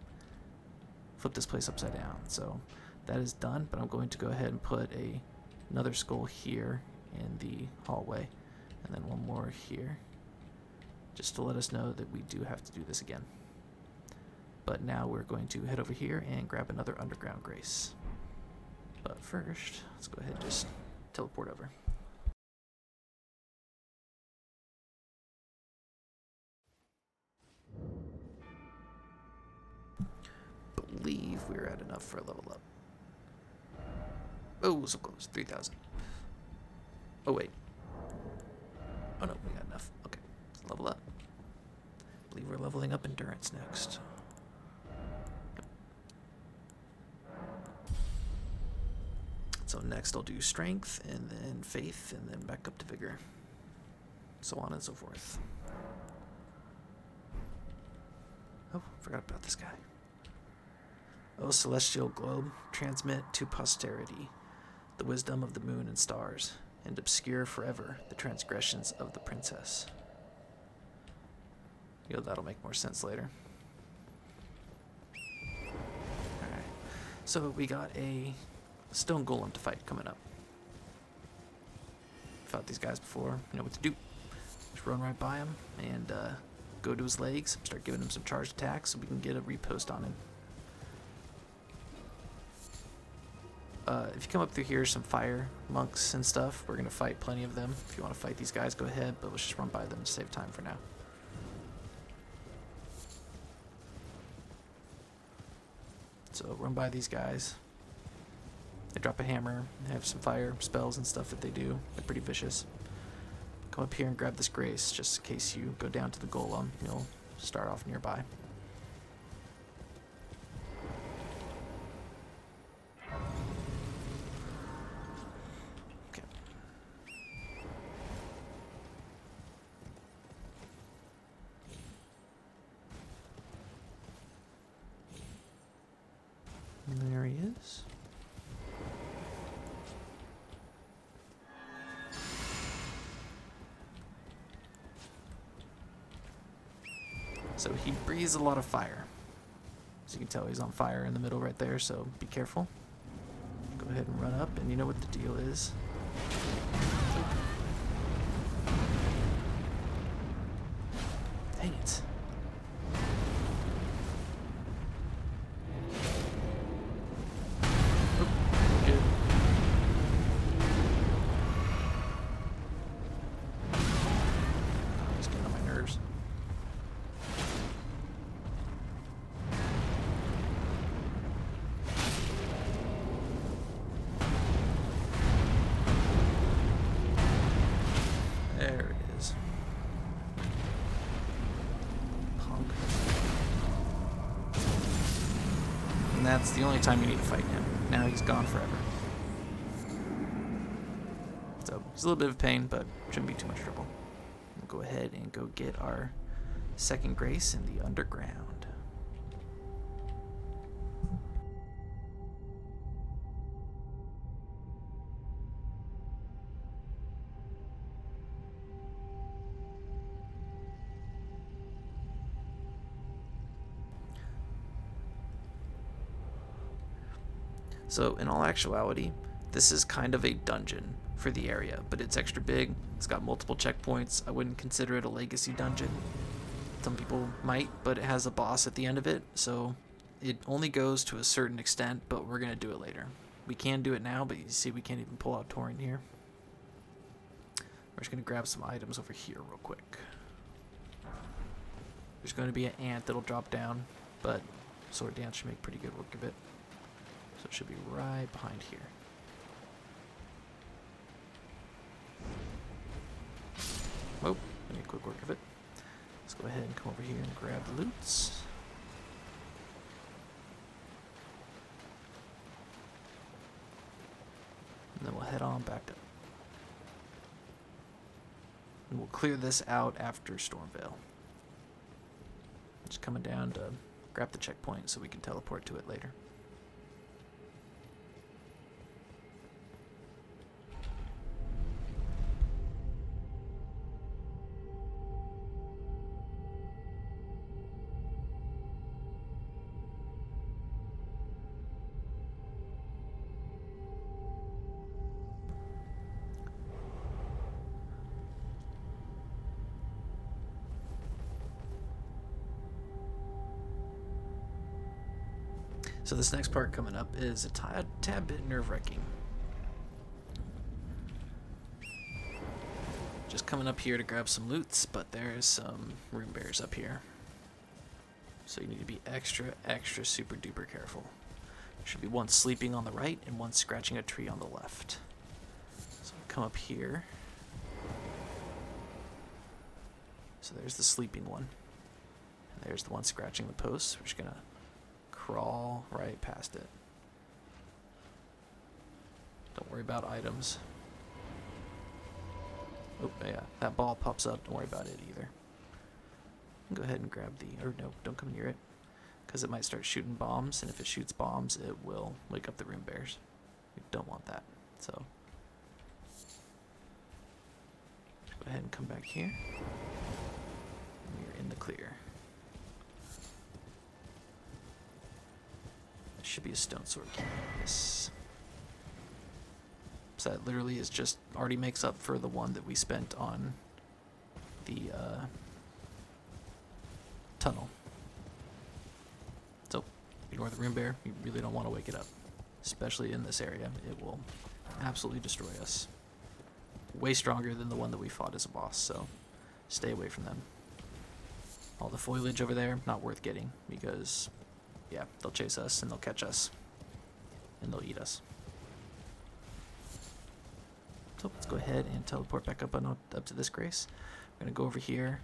A: flip this place upside down. So that is done, but I'm going to go ahead and put another skull here in the hallway, and then one more here, just to let us know that we do have to do this again. But now we're going to head over here and grab another underground grace. But first, let's go ahead and just teleport over. Believe we're at enough for a level up. Oh, so close. 3,000. Oh, wait. Oh, no, we got enough. Okay, let's level up. Believe we're leveling up endurance next. So next I'll do strength, and then faith, and then back up to vigor. So on and so forth. Oh, forgot about this guy. O celestial globe, transmit to posterity the wisdom of the moon and stars, and obscure forever the transgressions of the princess. You know, that'll make more sense later. Alright, so we got a stone golem to fight coming up. Fought these guys before, you know what to do. Just run right by him and go to his legs, start giving him some charged attacks so we can get a repost on him. If you come up through here, some fire monks and stuff, we're going to fight plenty of them. If you want to fight these guys, go ahead, but let's just run by them to save time for now. So run by these guys. They drop a hammer, they have some fire spells and stuff that they do. They're pretty vicious. Come up here and grab this grace, just in case you go down to the golem. You'll start off nearby. Okay. And there he is. So he breathes a lot of fire. As you can tell, he's on fire in the middle right there, so be careful. Go ahead and run up, and you know what the deal is. Dang it. Oh, good. Oh, he's getting on my nerves. There it is. Punk. And that's the only time you need to fight him. Now he's gone forever. So he's a little bit of pain, but shouldn't be too much trouble. We'll go ahead and go get our second grace in the underground. So in all actuality, this is kind of a dungeon for the area, but it's extra big. It's got multiple checkpoints. I wouldn't consider it a legacy dungeon. Some people might, but it has a boss at the end of it, so it only goes to a certain extent, but we're going to do it later. We can do it now, but you see we can't even pull out Torrent here. We're just going to grab some items over here real quick. There's going to be an ant that'll drop down, but Sword Dance should make pretty good work of it. So it should be right behind here. Oh, I need a quick work of it. Let's go ahead and come over here and grab the loots. on back up. And we'll clear this out after Stormveil. Just coming down to grab the checkpoint so we can teleport to it later. So this next part coming up is a tad bit nerve-wracking. Just coming up here to grab some loots, but there's some rune bears up here. So you need to be extra super duper careful. There should be one sleeping on the right and one scratching a tree on the left. So come up here. So there's the sleeping one. And there's the one scratching the post. We're just gonna crawl right past it. Don't worry about items. Oh, yeah, that ball pops up. Don't worry about it either. Go ahead and grab the... Or no, don't come near it. Because it might start shooting bombs, and if it shoots bombs, it will wake up the rune bears. We don't want that. So, go ahead and come back here. And you're in the clear. Should be a stone sword. Yes. So that literally is just already makes up for the one that we spent on the tunnel. So ignore the rune bear. You really don't want to wake it up, especially in this area. It will absolutely destroy us. Way stronger than the one that we fought as a boss. So stay away from them. All the foliage over there, not worth getting because, yeah, they'll chase us and they'll catch us and they'll eat us. So let's go ahead and teleport back up to this grace. We're gonna go over here,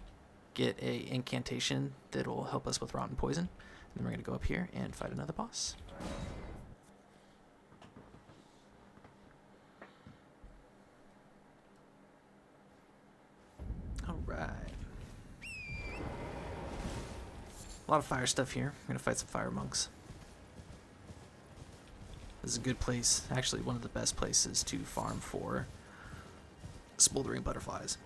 A: get a incantation that'll help us with rotten poison, and then we're gonna go up here and fight another boss. All right. A lot of fire stuff here. We're gonna fight some fire monks. This is a good place, actually one of the best places to farm for smoldering butterflies.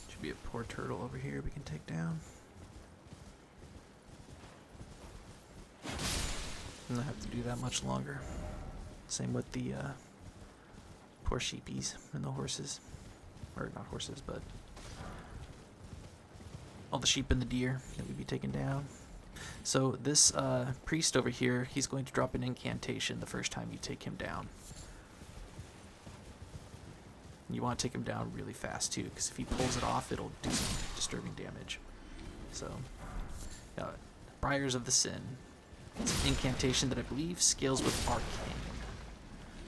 A: Should be a poor turtle over here we can take down. I'm not have to do that much longer. Same with the poor sheepies and the horses. Or not horses, but all the sheep and the deer that we'd be taking down. So this priest over here, he's going to drop an incantation the first time you take him down. You want to take him down really fast too, because if he pulls it off, it'll do some disturbing damage. So, Briars of the Sin. It's an incantation that I believe scales with Arcane.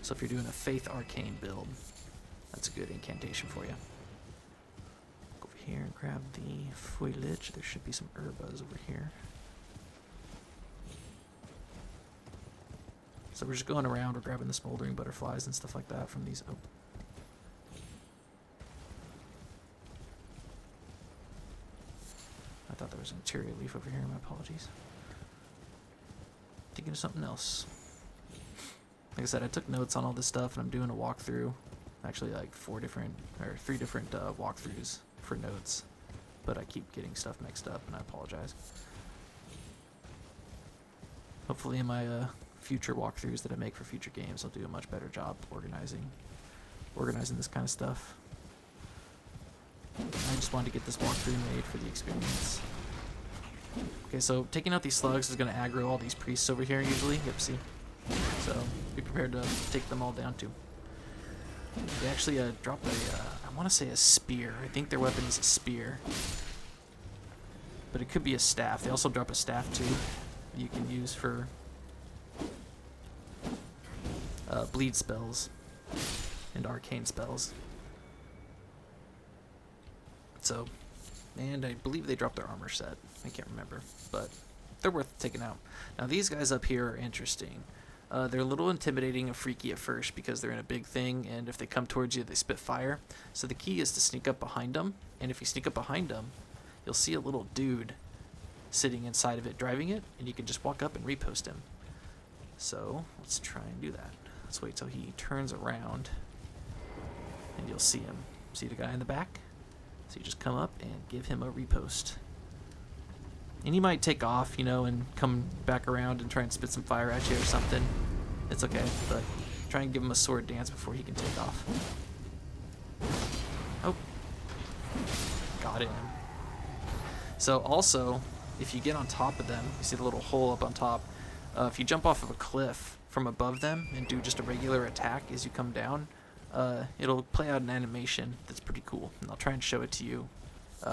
A: So if you're doing a Faith Arcane build, that's a good incantation for you. Go over here and grab the foliage. There should be some herbas over here. So we're just going around, we're grabbing the smoldering butterflies and stuff like that from these. Oh. I thought there was a materia leaf over here, my apologies. Thinking of something else. Like I said, I took notes on all this stuff and I'm doing a walkthrough. Actually like 3 different walkthroughs for notes. But I keep getting stuff mixed up and I apologize. Hopefully in my future walkthroughs that I make for future games, I'll do a much better job organizing this kind of stuff. I just wanted to get this walkthrough made for the experience. Okay, so taking out these slugs is going to aggro all these priests over here usually. Yep, see? So be prepared to take them all down too. They actually dropped I want to say a spear. I think their weapon is a spear. But it could be a staff. They also drop a staff too that you can use for bleed spells and arcane spells. So, and I believe they dropped their armor set. I can't remember, but they're worth taking out. Now these guys up here are interesting. They're a little intimidating and freaky at first because they're in a big thing, and if they come towards you, they spit fire. So the key is to sneak up behind them, and if you sneak up behind them, you'll see a little dude sitting inside of it driving it, and you can just walk up and repost him. So let's try and do that. Let's wait till he turns around, and you'll see him. See the guy in the back? So you just come up and give him a repost. And he might take off, you know, and come back around and try and spit some fire at you or something. It's okay, but try and give him a sword dance before he can take off. Oh. Got him. So also, if you get on top of them, you see the little hole up on top, if you jump off of a cliff from above them and do just a regular attack as you come down, it'll play out an animation that's pretty cool. And I'll try and show it to you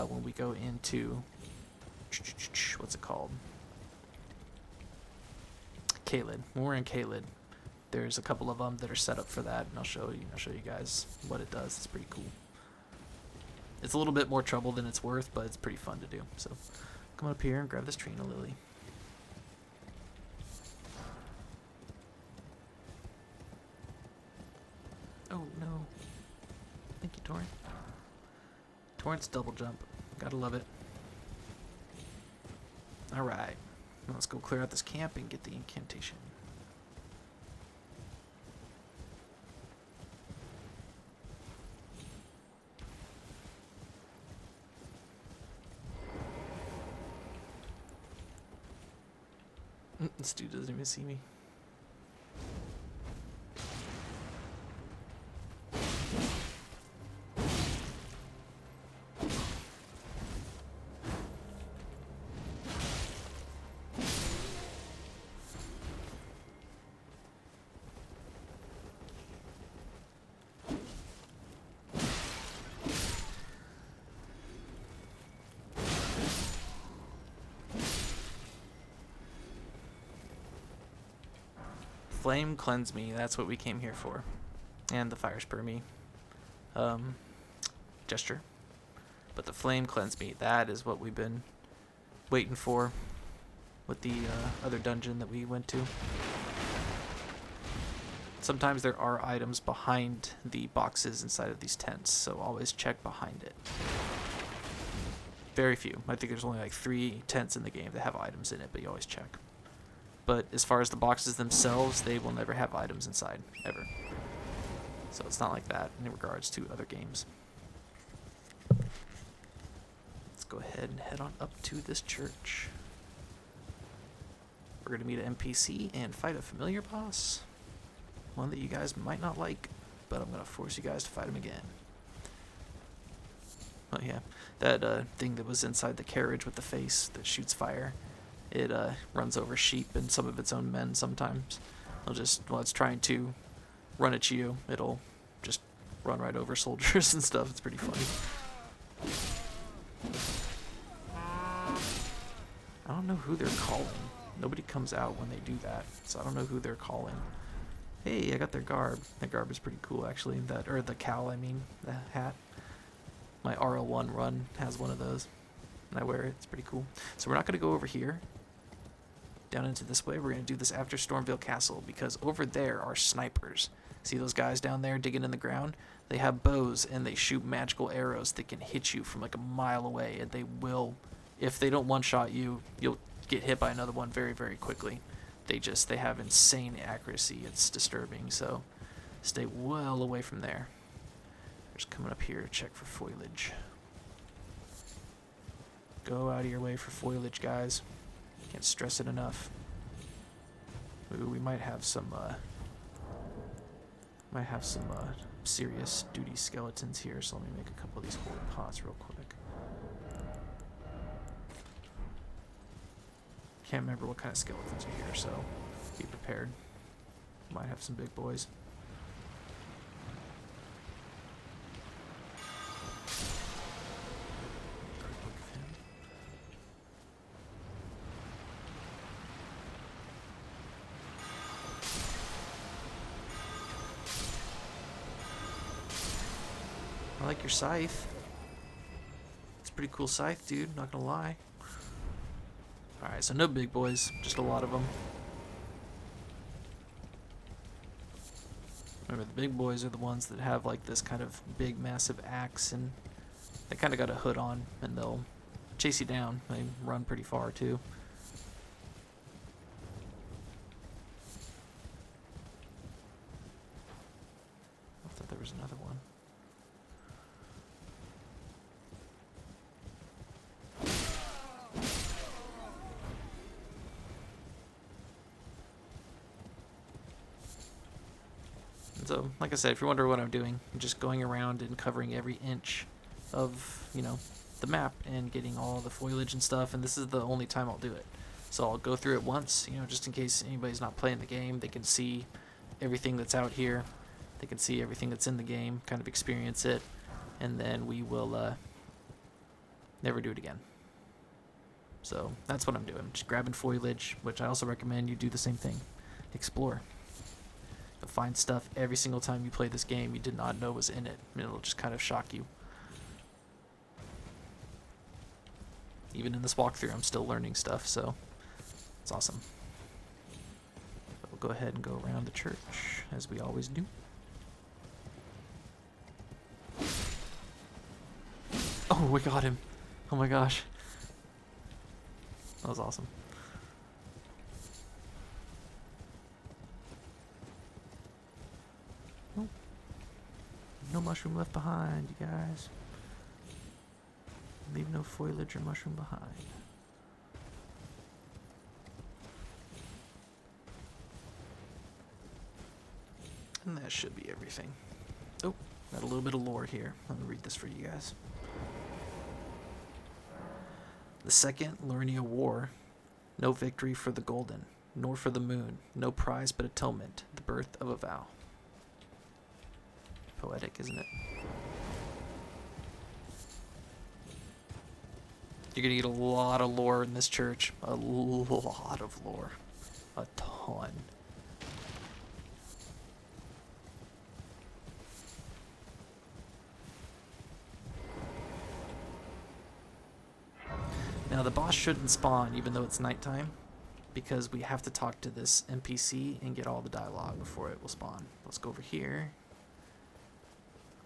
A: when we go into... what's it called? Caelid. When we're in Caelid, there's a couple of them that are set up for that, and I'll show you guys what it does. It's pretty cool. It's a little bit more trouble than it's worth, but it's pretty fun to do. So come up here and grab this Trina Lily. Oh no. Thank you, Torrent. Torrent's double jump. Gotta love it. Alright. Now let's go clear out this camp and get the incantation. This dude doesn't even see me. Flame cleanse me, that's what we came here for. And the fire spur me gesture. But the flame cleanse me, that is what we've been waiting for with the other dungeon that we went to. Sometimes there are items behind the boxes inside of these tents, so always check behind it. Very few. I think there's only like 3 tents in the game that have items in it, but you always check. But as far as the boxes themselves, they will never have items inside, ever. So it's not like that in regards to other games. Let's go ahead and head on up to this church. We're going to meet an NPC and fight a familiar boss. One that you guys might not like, but I'm going to force you guys to fight him again. Oh yeah, that thing that was inside the carriage with the face that shoots fire. It runs over sheep and some of its own men sometimes. While it's trying to run at you, it'll just run right over soldiers and stuff. It's pretty funny. I don't know who they're calling. Nobody comes out when they do that, so I don't know who they're calling. Hey, I got their garb. That garb is pretty cool, actually. Or the cowl, I mean, the hat. My RL1 run has one of those, and I wear it. It's pretty cool. So we're not going to go over here, down into this way. We're going to do this after Stormveil Castle, because over there are snipers. See those guys down there digging in the ground? They have bows, and they shoot magical arrows that can hit you from like a mile away, and they will, if they don't one-shot you, you'll get hit by another one very, very quickly. They have insane accuracy. It's disturbing, so stay well away from there. Just coming up here to check for foliage. Go out of your way for foliage, guys. Can't stress it enough. Ooh, we might have some serious duty skeletons here, so let me make a couple of these holy pots real quick. Can't remember what kind of skeletons are here, so be prepared. Might have some big boys. I like your scythe. pretty cool scythe, dude. Not gonna lie. Alright, so no big boys. Just a lot of them. Remember, the big boys are the ones that have like this kind of big, massive axe, and they kind of got a hood on, and they'll chase you down. They run pretty far too. I thought there was another one. So, like I said, if you wonder what I'm doing, I'm just going around and covering every inch of, you know, the map and getting all the foliage and stuff, and this is the only time I'll do it. So I'll go through it once, you know, just in case anybody's not playing the game, they can see everything that's out here, they can see everything that's in the game, kind of experience it, and then we will never do it again. So that's what I'm doing, just grabbing foliage, which I also recommend you do the same thing. Explore. You'll find stuff every single time you play this game you did not know was in it, and it'll just kind of shock you. Even in this walkthrough, I'm still learning stuff, so it's awesome. But we'll go ahead and go around the church, as we always do. Oh, we got him. Oh my gosh. That was awesome. Oh. No mushroom left behind, you guys. Leave no foliage or mushroom behind. And that should be everything. Oh, got a little bit of lore here. Let me read this for you guys. The Second Liurnia War. No victory for the Golden, nor for the Moon. No prize but atonement. The birth of a vow. Poetic, isn't it? You're gonna get a lot of lore in this church. A lot of lore. A ton. Now the boss shouldn't spawn even though it's nighttime, because we have to talk to this NPC and get all the dialogue before it will spawn. Let's go over here.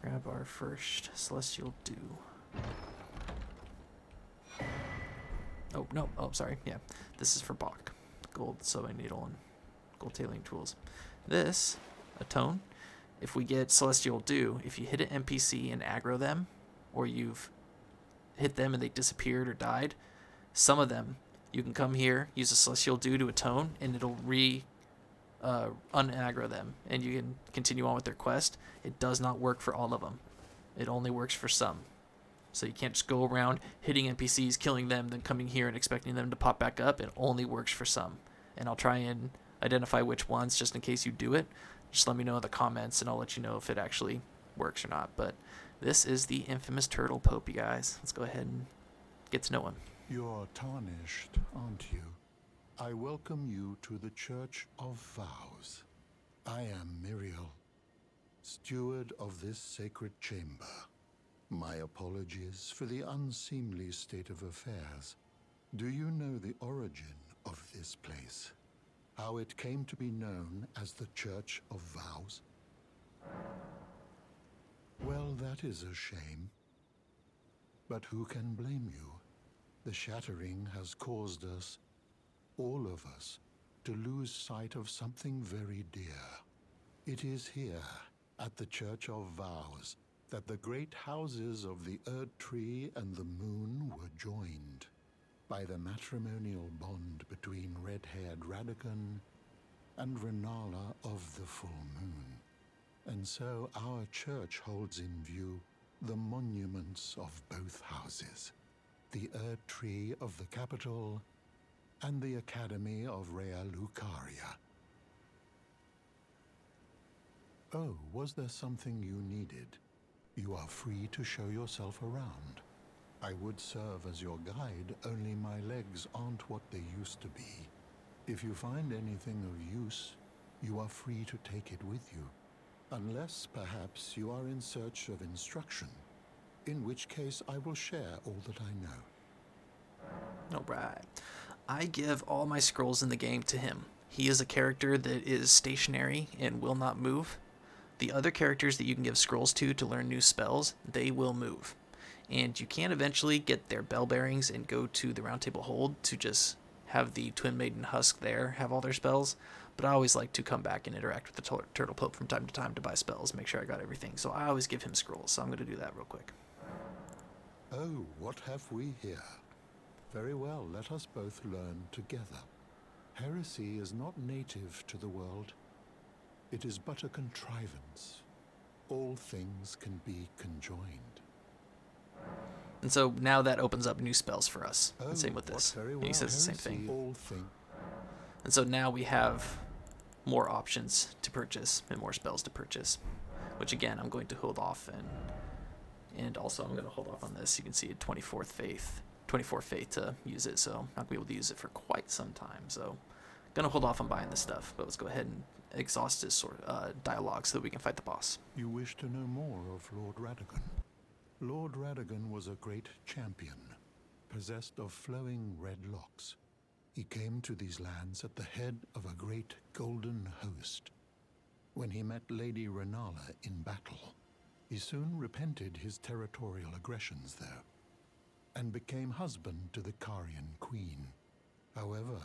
A: Grab our first Celestial Dew. Oh, no. Oh, sorry. Yeah. This is for Bach. Gold sewing needle and gold tailoring tools. This, Atone. If we get Celestial Dew, if you hit an NPC and aggro them, or you've hit them and they disappeared or died, some of them, you can come here, use a Celestial Dew to atone, and it'll unaggro them, and you can continue on with their quest. It does not work for all of them. It only works for some. So you can't just go around hitting NPCs, killing them, then coming here and expecting them to pop back up. It only works for some. And I'll try and identify which ones just in case you do it. Just let me know in the comments and I'll let you know if it actually works or not. But this is the infamous Turtle Pope, you guys. Let's go ahead and get to know him.
E: You're tarnished, aren't you? I welcome you to the Church of Vows. I am Miriel, steward of this sacred chamber. My apologies for the unseemly state of affairs. Do you know the origin of this place? How it came to be known as the Church of Vows? Well, that is a shame. But who can blame you? The shattering has caused us, all of us, to lose sight of something very dear. It is here, at the Church of Vows, that the great houses of the Erd Tree and the Moon were joined by the matrimonial bond between red-haired Radagon and Renala of the Full Moon. And so our church holds in view the monuments of both houses, the Erd Tree of the capital and the Academy of Raya Lucaria. Oh, was there something you needed? You are free to show yourself around. I would serve as your guide, only my legs aren't what they used to be. If you find anything of use, you are free to take it with you. Unless, perhaps, you are in search of instruction. in which case I will share all that I know.
A: Alright. I give all my scrolls in the game to him. He is a character that is stationary and will not move. The other characters that you can give scrolls to learn new spells, they will move. And you can eventually get their bell bearings and go to the Round Table Hold to just have the Twin Maiden Husk there have all their spells. But I always like to come back and interact with the Turtle Pope from time to time to buy spells, make sure I got everything. So I always give him scrolls, so I'm going to do that real quick.
E: Oh, what have we here? Very well, let us both learn together. Heresy is not native to the world. It is but a contrivance. All things can be conjoined.
A: And so now that opens up new spells for us.
E: Oh,
A: And same with this.
E: very
A: And
E: well.
A: he says the same
E: Heresy,
A: thing.
E: all things.
A: And so now we have more options to purchase and more spells to purchase, which again, I'm going to hold off and also I'm going to hold off on this. You can see a 24 faith to use it, so I'm not going to be able to use it for quite some time. So I'm going to hold off on buying this stuff, but let's go ahead and exhaust this dialogue so that we can fight the boss.
E: You wish to know more of Lord Radagon. Lord Radagon was a great champion, possessed of flowing red locks. He came to these lands at the head of a great golden host. When he met Lady Renala in battle, he soon repented his territorial aggressions there, and became husband to the Carian queen. However,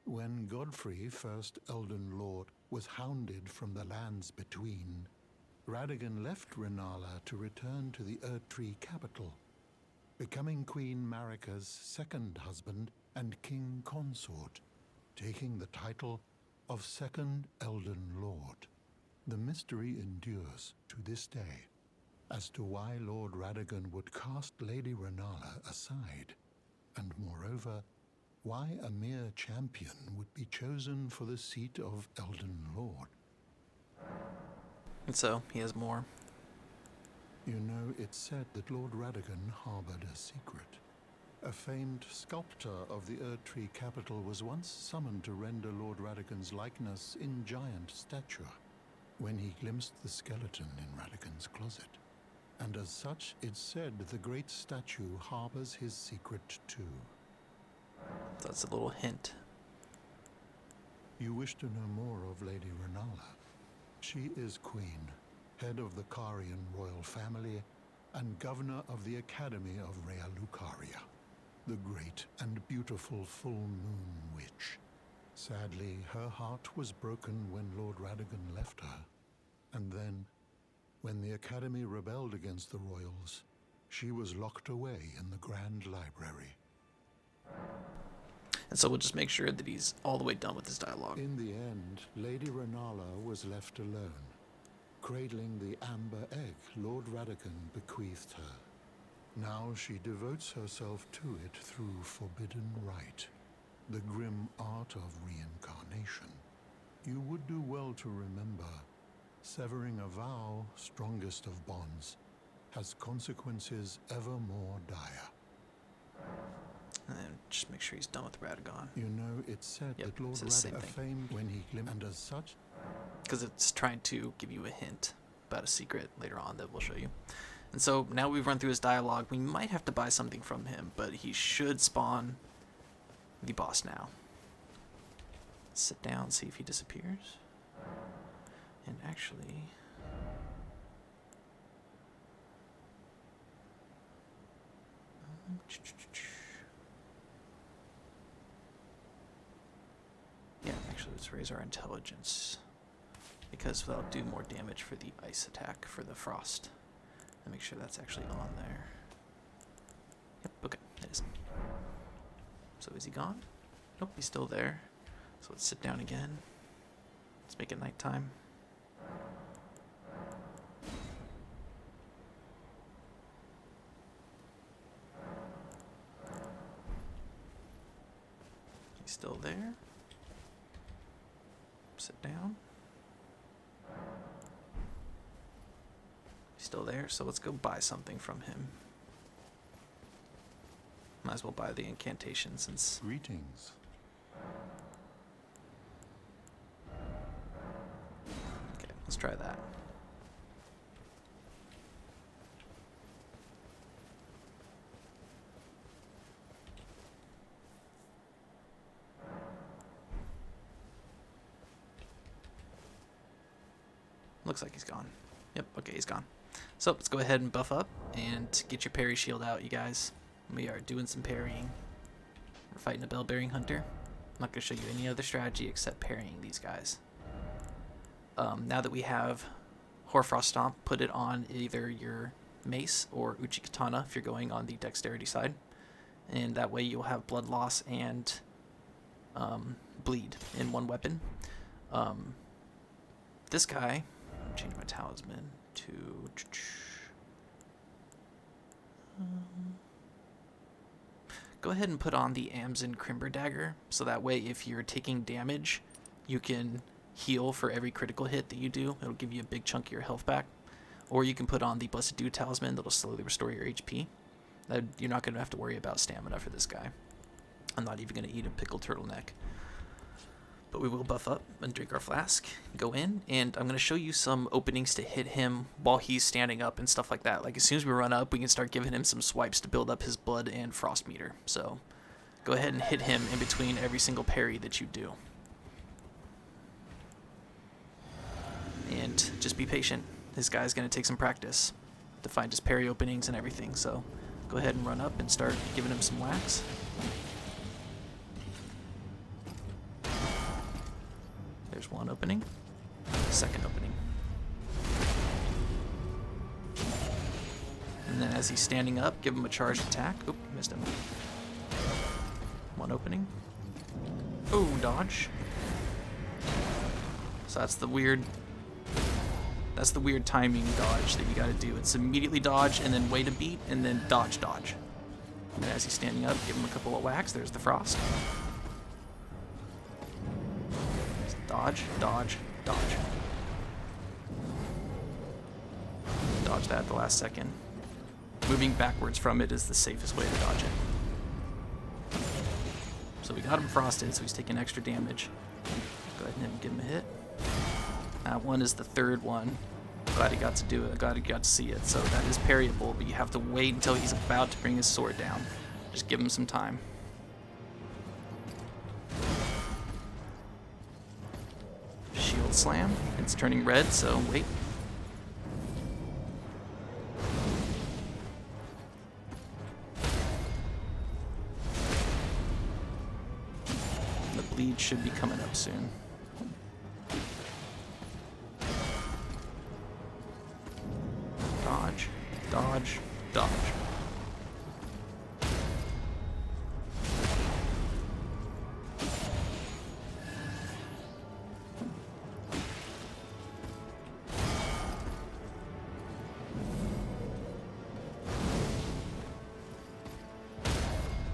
E: when Godfrey, first Elden Lord, was hounded from the lands between, Radagon left Renala to return to the Erdtree capital, becoming Queen Marika's second husband and king consort, taking the title of Second Elden Lord. The mystery endures to this day as to why Lord Radagon would cast Lady Renala aside, and moreover, why a mere champion would be chosen for the seat of Elden Lord.
A: And so he has more.
E: You know, it's said that Lord Radagon harbored a secret. A famed sculptor of the Erdtree capital was once summoned to render Lord Radagon's likeness in giant stature, when he glimpsed the skeleton in Radagon's closet. And as such, it's said the great statue harbors his secret too.
A: That's a little hint.
E: You wish to know more of Lady Renala. She is queen, head of the Carian royal family, and governor of the Academy of Raya Lucaria, the great and beautiful full moon witch. Sadly, her heart was broken when Lord Radagon left her, and then, when the Academy rebelled against the royals, she was locked away in the Grand Library.
A: And so we'll just make sure that he's all the way done with his dialogue.
E: In the end, Lady Renala was left alone, cradling the amber egg Lord Radagon bequeathed her. Now she devotes herself to it through forbidden rite, the grim art of reincarnation. You would do well to remember, severing a vow, strongest of bonds, has consequences ever more dire.
A: And then just make sure he's done with Radagon.
E: You know, it's said
A: Yep,
E: that Lord
A: it's the same
E: Radagon
A: thing.
E: famed when he glimpsed, and as such,
A: Because it's trying to give you a hint about a secret later on that we'll show you. And so now we've run through his dialogue. We might have to buy something from him, but he should spawn the boss now. Sit down, see if he disappears. And actually... yeah, actually let's raise our intelligence, because that'll do more damage for the ice attack for the frost. And make sure that's actually on there. Yep, okay, it is. So is he gone? Nope, he's still there. So let's sit down again. Let's make it nighttime. He's still there. Sit down. He's still there, so let's go buy something from him. Might as well buy the incantation since...
E: greetings.
A: Okay, let's try that. looks like he's gone. Yep, okay, he's gone. So let's go ahead and buff up and get your parry shield out, you guys. We are doing some parrying. We're fighting a bell-bearing hunter. I'm not going to show you any other strategy except parrying these guys. Now that we have Hoarfrost Stomp, put it on either your mace or Uchi Katana if you're going on the dexterity side. And that way you'll have blood loss and bleed in one weapon. This guy, I'll change my talisman to... go ahead and put on the Amazon Crimber Dagger, so that way if you're taking damage, you can heal for every critical hit that you do. It'll give you a big chunk of your health back. Or you can put on the Blessed Dew Talisman that'll slowly restore your HP. You're not going to have to worry about stamina for this guy. I'm not even going to eat a pickled turtleneck. But we will buff up and drink our flask, go in, and I'm going to show you some openings to hit him while he's standing up and stuff like that. Like as soon as we run up, we can start giving him some swipes to build up his blood and frost meter. So go ahead and hit him in between every single parry that you do. And just be patient. This guy's going to take some practice to find his parry openings and everything. So go ahead and run up and start giving him some whacks. There's one opening, second opening. And then as he's standing up, give him a charged attack. Oop, missed him. One opening. Oh, dodge. So that's the weird timing dodge that you gotta do. It's immediately dodge and then wait a beat and then dodge. And as he's standing up, give him a couple of whacks. There's the frost. Dodge. Dodge that at the last second. Moving backwards from it is the safest way to dodge it. So we got him frosted, so he's taking extra damage. Go ahead and give him a hit. That one is the third one. Glad he got to do it. Glad he got to see it. So that is parryable, but you have to wait until he's about to bring his sword down. Just give him some time. Shield slam. It's turning red, so wait. The bleed should be coming up soon. Dodge.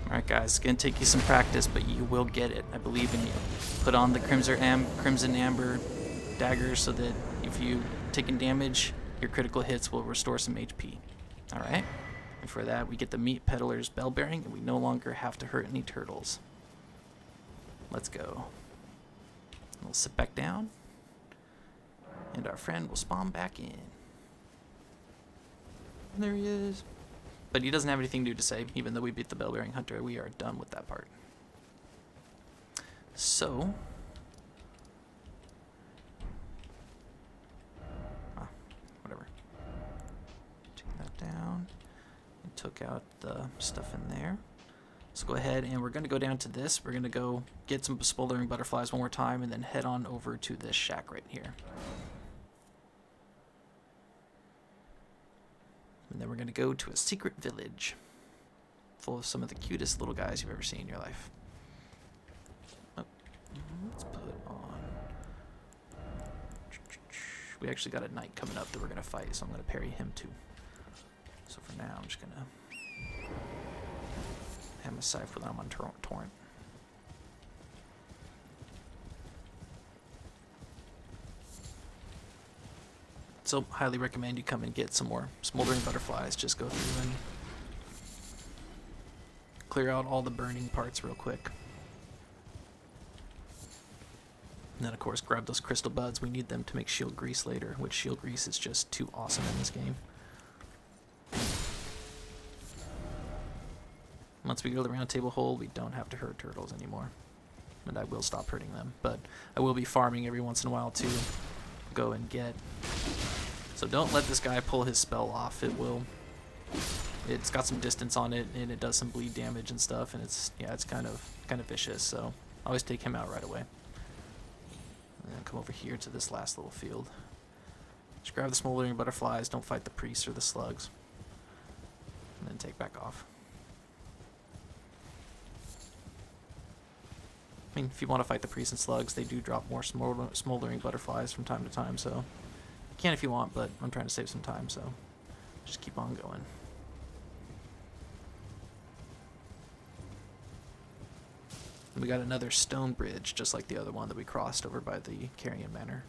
A: Alright guys, it's going to take you some practice, but you will get it. I believe in you. Put on the Crimson Amber dagger so that if you're taking damage, your critical hits will restore some HP. Alright? And for that, we get the Meat Peddler's Bell Bearing, and we no longer have to hurt any turtles. Let's go. We'll sit back down, and our friend will spawn back in. There he is. But he doesn't have anything new to say, even though we beat the Bell-Bearing Hunter. We are done with that part. So... whatever. Take that down. And took out the stuff in there. Let's go ahead and we're going to go down to this. We're going to go get some smoldering butterflies one more time and then head on over to this shack right here. And then we're going to go to a secret village full of some of the cutest little guys you've ever seen in your life. Oh, let's put on... We actually got a knight coming up that we're going to fight, so I'm going to parry him too. So for now, I'm just going to have my scythe when I'm on torrent. So, highly recommend you come and get some more smoldering butterflies. Just go through and clear out all the burning parts real quick. And then, of course, grab those crystal buds. We need them to make shield grease later, which shield grease is just too awesome in this game. Once we go to the round table hole, we don't have to hurt turtles anymore. And I will stop hurting them. But I will be farming every once in a while, too. go and get. So don't let this guy pull his spell off. It's got some distance on it, and it does some bleed damage and stuff, and it's kind of vicious. So always take him out right away. And then come over here to this last little field. Just grab the smoldering butterflies. Don't fight the priests or the slugs. And then take back off. I mean, if you want to fight the priests and slugs, they do drop more smoldering butterflies from time to time, so you can if you want, but I'm trying to save some time, so just keep on going. And we got another stone bridge, just like the other one that we crossed over by the Carian Manor.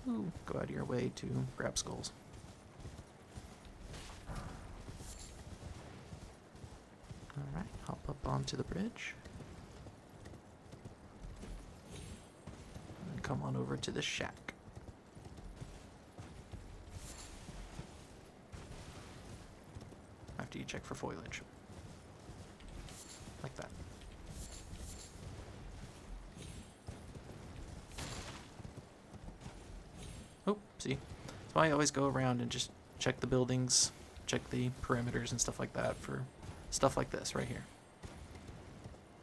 A: Ooh, go out of your way to grab skulls. Alright, hop up onto the bridge. And come on over to the shack. After you check for foliage. Like that. Oh, see? That's why I always go around and just check the buildings, check the perimeters and stuff like that for stuff like this right here.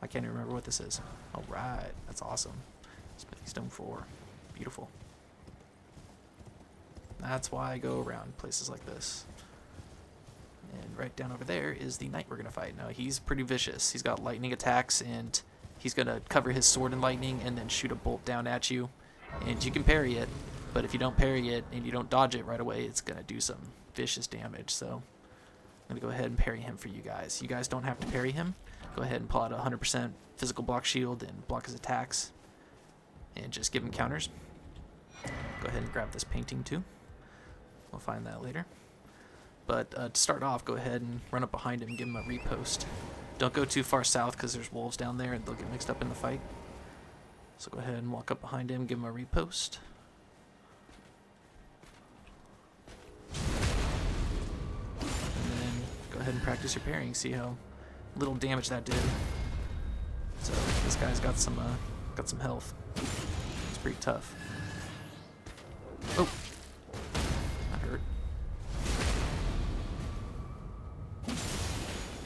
A: I can't even remember what this is. Alright, that's awesome. Smithy Stone 4. Beautiful. That's why I go around places like this. And right down over there is the knight we're going to fight. Now, he's pretty vicious. He's got lightning attacks, and he's going to cover his sword in lightning and then shoot a bolt down at you. And you can parry it, but if you don't parry it and you don't dodge it right away, it's going to do some vicious damage. So I'm going to go ahead and parry him for you guys. You guys don't have to parry him. Go ahead and pull out a 100% physical block shield and block his attacks. And just give him counters. Go ahead and grab this painting too. We'll find that later. But to start off, go ahead and run up behind him and give him a repost. Don't go too far south because there's wolves down there and they'll get mixed up in the fight. So go ahead and walk up behind him, give him a repost. And then go ahead and practice your parrying. See how little damage that did. So this guy's got some health. It's pretty tough. Oh, that hurt.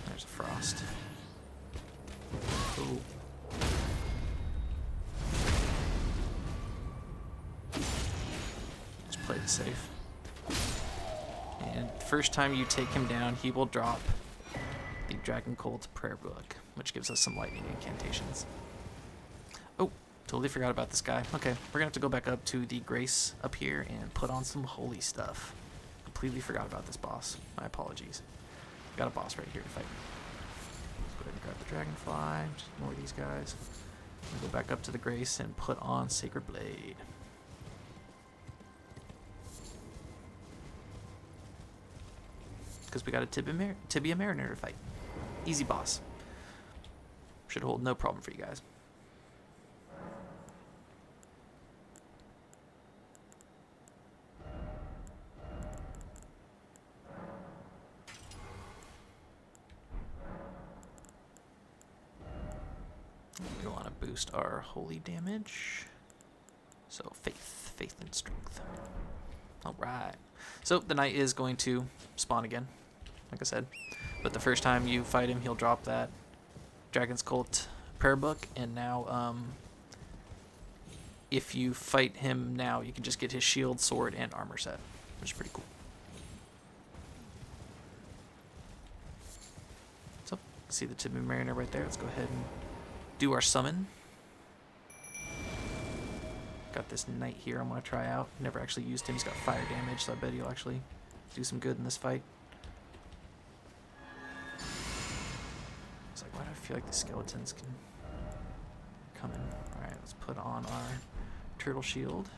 A: There's a frost. Oh. Just play it safe. And first time you take him down, he will drop the Dragon Cult Prayerbook, which gives us some lightning incantations. Oh, totally forgot about this guy. Okay, we're gonna have to go back up to the Grace up here and put on some holy stuff. Completely forgot about this boss. My apologies. Got a boss right here to fight. Let's go ahead and grab the Dragonfly. Just ignore these guys. And go back up to the Grace and put on Sacred Blade. Because we got a Tibia Mariner to fight. Easy boss. Should hold no problem for you guys. We want to boost our holy damage. So faith and strength. Alright. So the knight is going to spawn again, like I said. But the first time you fight him, he'll drop that Dragon's Cult Prayerbook, and now if you fight him now, you can just get his shield, sword, and armor set, which is pretty cool. So, see the Tibia Mariner right there. Let's go ahead and do our summon. Got this knight here I'm going to try out. Never actually used him. He's got fire damage, so I bet he'll actually do some good in this fight. It's like, why do I feel like the skeletons can come in? Alright, let's put on our turtle shield.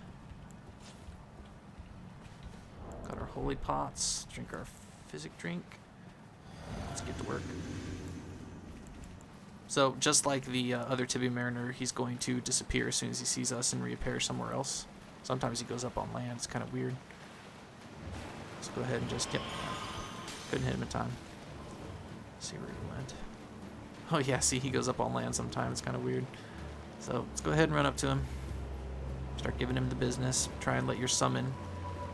A: Got our holy pots. Drink our physic drink. Let's get to work. So, just like the other Tibia Mariner, he's going to disappear as soon as he sees us and reappear somewhere else. Sometimes he goes up on land. It's kind of weird. Let's go ahead and just get... Couldn't hit him in time. Let's see where he went. Oh yeah, see, he goes up on land sometimes. It's kind of weird. So, let's go ahead and run up to him. Start giving him the business. Try and let your summon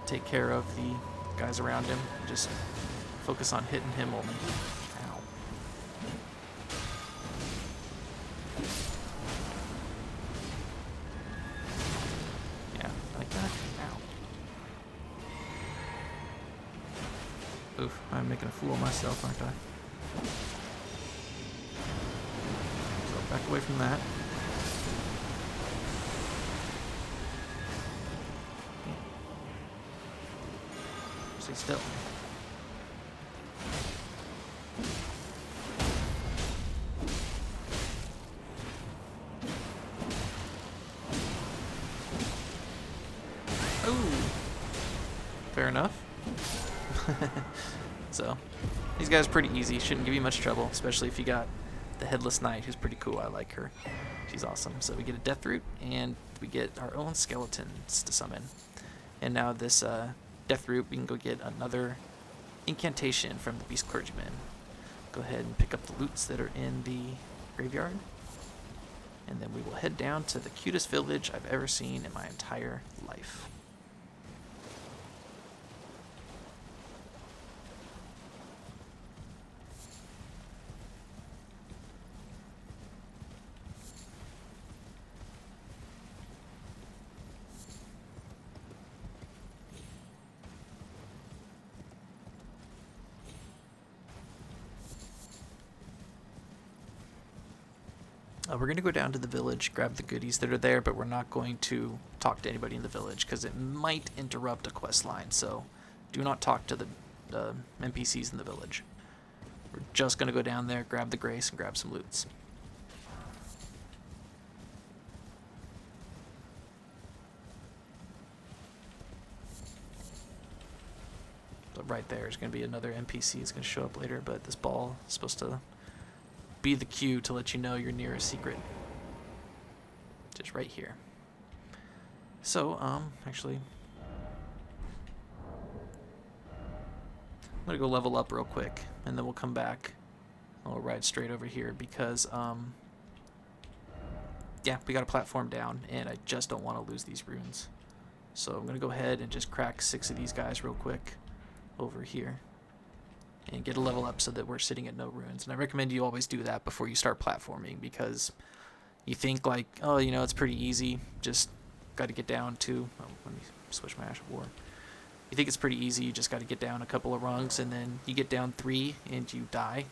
A: take care of the guys around him. Just focus on hitting him only. Ow. Yeah, like that. Ow. Oof, I'm making a fool of myself, aren't I? So back away from that. Stay still. Oh, fair enough. So, these guys are pretty easy. Shouldn't give you much trouble, especially if you got the Headless Knight, who's pretty cool. I like her. She's awesome. So we get a Death Root, and we get our own skeletons to summon. And now this Death Root, we can go get another incantation from the Beast Clergyman. Go ahead and pick up the loots that are in the graveyard. And then we will head down to the cutest village I've ever seen in my entire life. We're going to go down to the village, grab the goodies that are there, but we're not going to talk to anybody in the village because it might interrupt a quest line. So do not talk to the NPCs in the village. We're just going to go down there, grab the grace, and grab some loots. So right there is going to be another NPC. It's going to show up later, but this ball is supposed to be the cue to let you know you're near a secret. Just right here. So, actually, I'm gonna go level up real quick, and then we'll come back. I'll ride straight over here because, yeah, we got a platform down, and I just don't want to lose these runes. So I'm gonna go ahead and just crack 6 of these guys real quick over here. And get a level up so that we're sitting at no ruins. And I recommend you always do that before you start platforming, because you think like, oh, you know, it's pretty easy. Just got to get down to, oh, let me switch my Ash of War. You think it's pretty easy. You just got to get down a couple of rungs, and then you get down 3 and you die.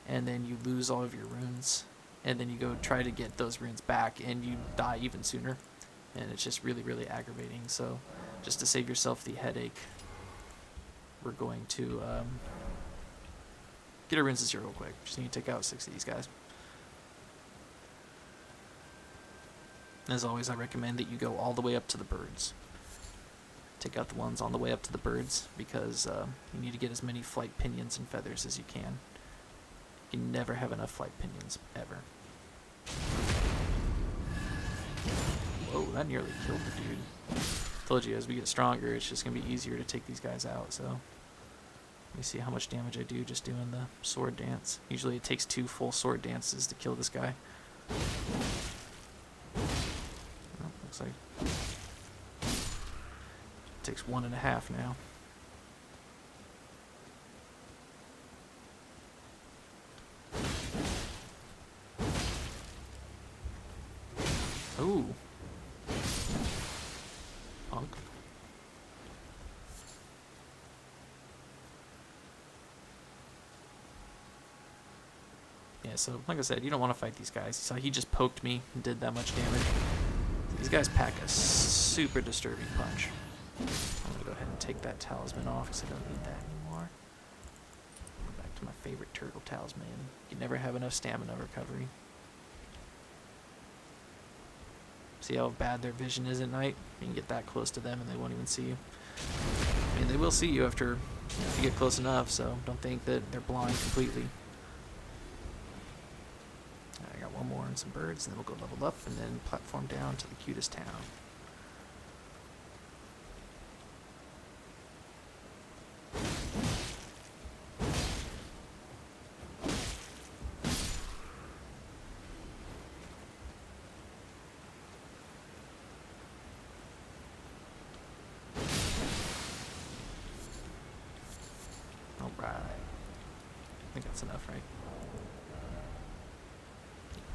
A: And then you lose all of your runes. And then you go try to get those runes back and you die even sooner. And it's just really, really aggravating. So just to save yourself the headache, we're going to get our runes to 0 real quick. Just need to take out 6 of these guys. As always, I recommend that you go all the way up to the birds. Take out the ones on the way up to the birds, because you need to get as many flight pinions and feathers as you can. You can never have enough flight pinions, ever. Whoa, that nearly killed the dude. Told you, as we get stronger, it's just going to be easier to take these guys out, so... Let me see how much damage I do just doing the sword dance. Usually it takes 2 full sword dances to kill this guy. Well, looks like it takes 1.5 now. Ooh. Punk. Yeah, so like I said, you don't want to fight these guys. So he just poked me and did that much damage. These guys pack a super disturbing punch. I'm going to go ahead and take that talisman off because I don't need that anymore. Go back to my favorite turtle talisman. You never have enough stamina recovery. See how bad their vision is at night? You can get that close to them and they won't even see you. I mean, they will see you after if you get close enough, so don't think that they're blind completely. I got one more and some birds, and then we'll go level up and then platform down to the cutest town. I think that's enough, right?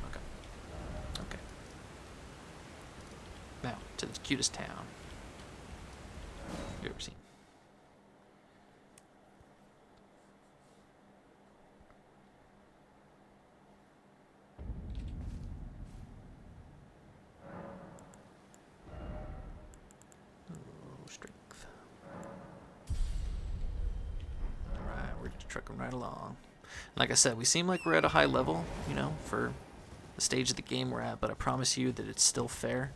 A: Okay. Okay. Now, to the cutest town you've ever seen. Oh, strength. Alright, we're just trucking right along. Like I said, we seem like we're at a high level, you know, for the stage of the game we're at, but I promise you that it's still fair.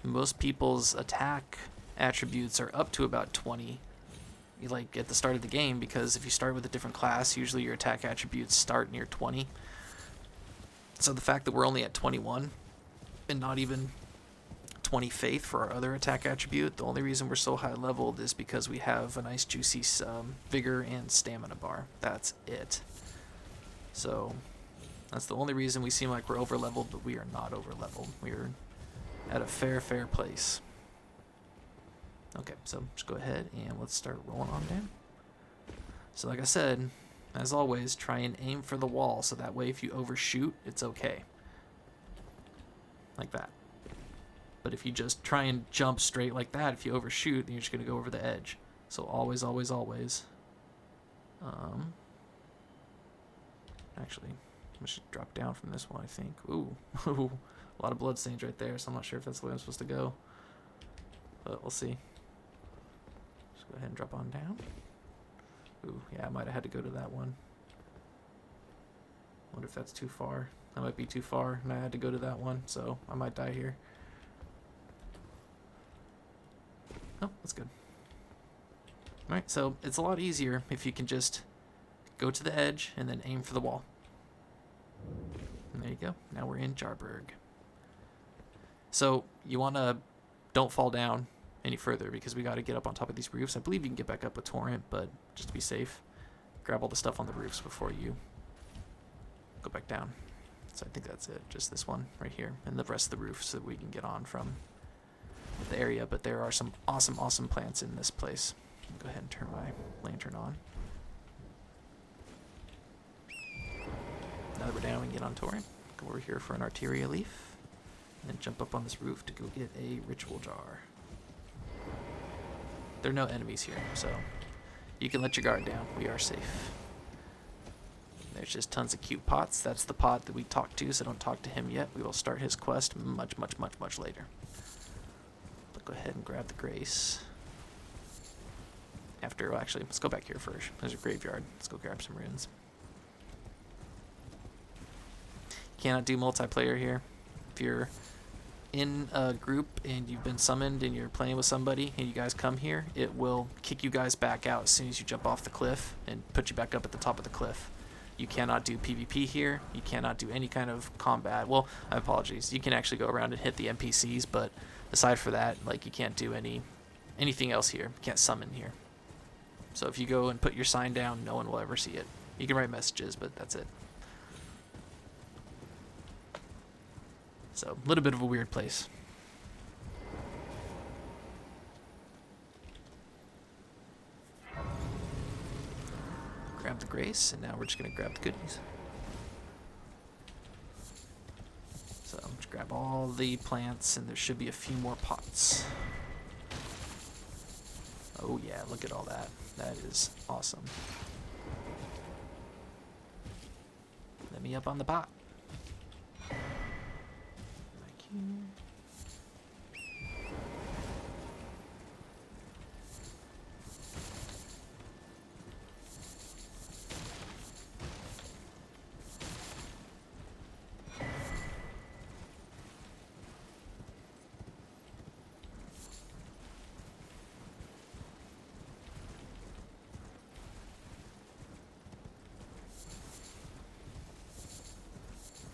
A: Most people's attack attributes are up to about 20, like at the start of the game, because if you start with a different class, usually your attack attributes start near 20. So the fact that we're only at 21 and not even 20 faith for our other attack attribute, the only reason we're so high leveled is because we have a nice juicy vigor and stamina bar. That's it. So that's the only reason we seem like we're over leveled, but we are not over leveled. We're at a fair place. Okay, so just go ahead and let's start rolling on down. So like I said, as always, try and aim for the wall, so that way if you overshoot, it's okay. Like that. But if you just try and jump straight like that, if you overshoot, then you're just going to go over the edge. So always, always, always. Actually, I should drop down from this one, I think. Ooh, a lot of bloodstains right there, so I'm not sure if that's the way I'm supposed to go. But we'll see. Just go ahead and drop on down. Ooh, yeah, I might have had to go to that one. Wonder if that's too far. That might be too far, and I had to go to that one, so I might die here. Oh, that's good. Alright, so it's a lot easier if you can just go to the edge and then aim for the wall. And there you go. Now we're in Jarburg. So you want to don't fall down any further, because we got to get up on top of these roofs. I believe you can get back up with Torrent, but just to be safe, grab all the stuff on the roofs before you go back down. So I think that's it. Just this one right here and the rest of the roof, so that we can get on from the area. But there are some awesome plants in this place. I'll go ahead and turn my lantern on. Now that we're down, we can get on Torrent. Go over here for an Arteria Leaf, and then jump up on this roof to go get a Ritual Jar. There are no enemies here, so you can let your guard down. We are safe. There's just tons of cute pots. That's the pot that we talked to, so don't talk to him yet. We will start his quest much later. But go ahead and grab the Grace. Well, actually, let's go back here first. There's a graveyard. Let's go grab some runes. Cannot do multiplayer here. If you're in a group and you've been summoned and you're playing with somebody and you guys come here, it will kick you guys back out as soon as you jump off the cliff and put you back up at the top of the cliff. You cannot do PvP here. You cannot do any kind of combat. Well, I apologize. You can actually go around and hit the NPCs, but aside for that, like, you can't do anything else here. You can't summon here. So if you go and put your sign down, no one will ever see it. You can write messages, but that's it. So, a little bit of a weird place. Grab the Grace, and now we're just going to grab the goodies. So, just grab all the plants, and there should be a few more pots. Oh yeah, look at all that. That is awesome. Let me up on the pot. Thank you.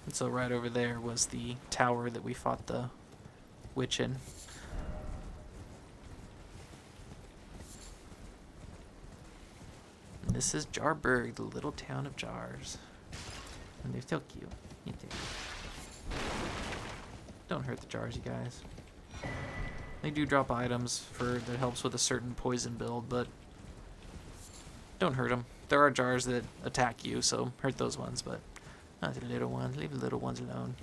A: And so right over there was the tower that we fought the witch in. And this is Jarburg, the little town of jars. And they're so cute. Don't hurt the jars, you guys. They do drop items that helps with a certain poison build, but don't hurt them. there are jars that attack you, so hurt those ones, but not the little ones. Leave the little ones alone.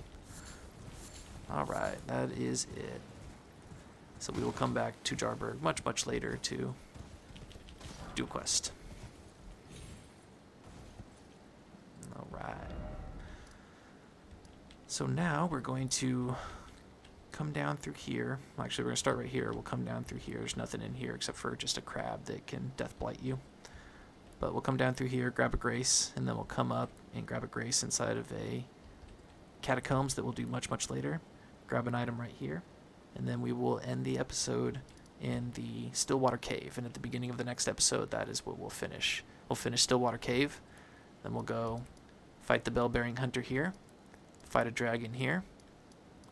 A: Alright, that is it. So we will come back to Jarburg much, much later to do a quest. Alright. So now we're going to come down through here. Actually, we're going to start right here. We'll come down through here. There's nothing in here except for just a crab that can death blight you. But we'll come down through here, grab a grace, and then we'll come up and grab a grace inside of a catacombs that we'll do much, much later. Grab an item right here, and then we will end the episode in the Stillwater Cave. And at the beginning of the next episode, that is what we'll finish. We'll finish Stillwater Cave, then we'll go fight the bell-bearing hunter here, fight a dragon here,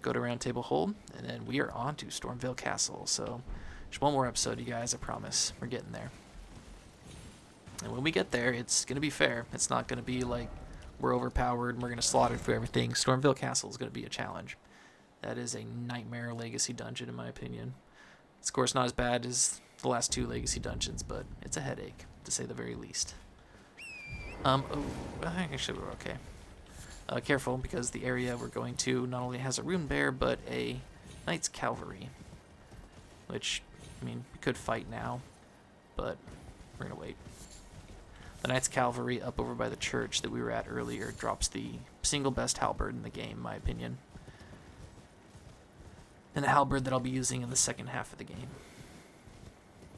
A: go to Round Table Hold, and then we are on to Stormveil Castle. So just one more episode, you guys, I promise. We're getting there. And when we get there, it's going to be fair. It's not going to be like we're overpowered and we're going to slaughter through everything. Stormveil Castle is going to be a challenge. That is a nightmare legacy dungeon, in my opinion. It's, of course, not as bad as the last 2 legacy dungeons, but it's a headache, to say the very least. Oh, I think actually we're okay. Careful, because the area we're going to not only has a rune bear, but a Knight's Cavalry. Which, I mean, we could fight now, but we're going to wait. The Knight's Cavalry up over by the church that we were at earlier drops the single best halberd in the game, in my opinion. And a halberd that I'll be using in the second half of the game.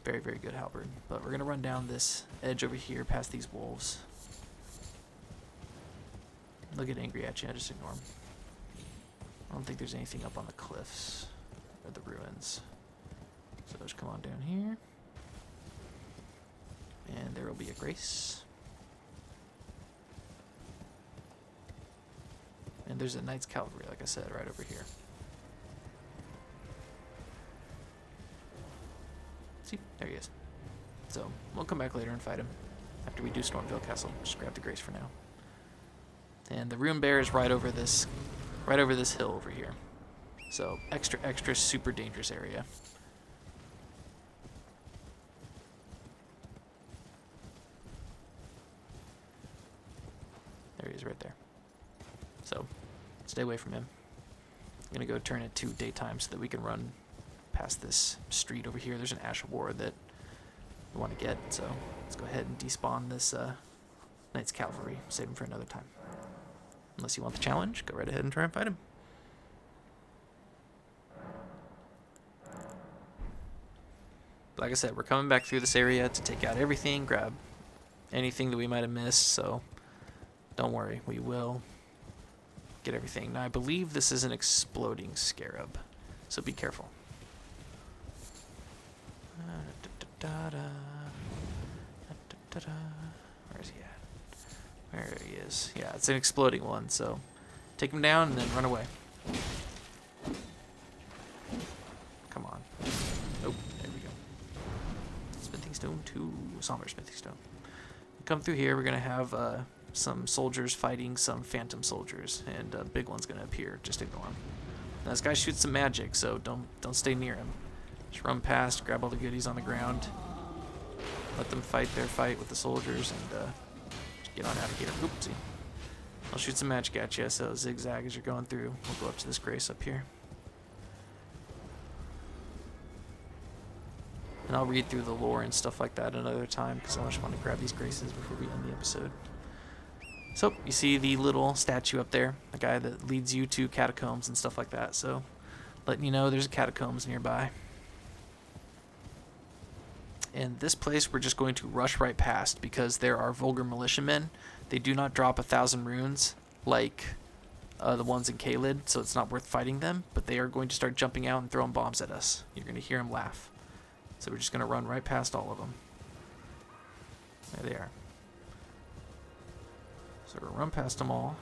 A: Very, very good halberd. But we're going to run down this edge over here past these wolves. They'll get angry at you, just ignore them. I don't think there's anything up on the cliffs or the ruins. So just come on down here. And there will be a grace. And there's a Knight's Cavalry, like I said, right over here. See? There he is. So, we'll come back later and fight him. After we do Stormveil Castle. Just grab the grace for now. And the rune bear is right over this hill over here. So, extra super dangerous area. There he is right there. So, stay away from him. I'm going to go turn it to daytime so that we can run past this street over here. There's an Ash of War that we want to get, so let's go ahead and despawn this Knight's Cavalry. Save him for another time. Unless you want the challenge, go right ahead and try and fight him. Like I said, we're coming back through this area to take out everything, grab anything that we might have missed, so don't worry, we will get everything. Now, I believe this is an exploding scarab, so be careful. Where is he at? There he is. Yeah, it's an exploding one, so take him down and then run away. Come on. Oh, there we go. Smithing Stone 2. Somber Smithing Stone. Come through here, we're going to have some soldiers fighting some phantom soldiers, and a big one's going to appear. Just ignore him. Now, this guy shoots some magic, so don't stay near him. Just run past, grab all the goodies on the ground, let them fight their fight with the soldiers, and just get on out of here. Oopsie. I'll shoot some magic at you, so zigzag as you're going through. We'll go up to this grace up here. And I'll read through the lore and stuff like that another time, because I just want to grab these graces before we end the episode. So, you see the little statue up there, the guy that leads you to catacombs and stuff like that, so letting you know there's a catacombs nearby. And this place we're just going to rush right past because there are vulgar militiamen. They do not drop 1,000 runes like the ones in Caelid, so it's not worth fighting them, but they are going to start jumping out and throwing bombs at us. You're going to hear them laugh. So we're just going to run right past all of them. There they are. So we'll run past them all.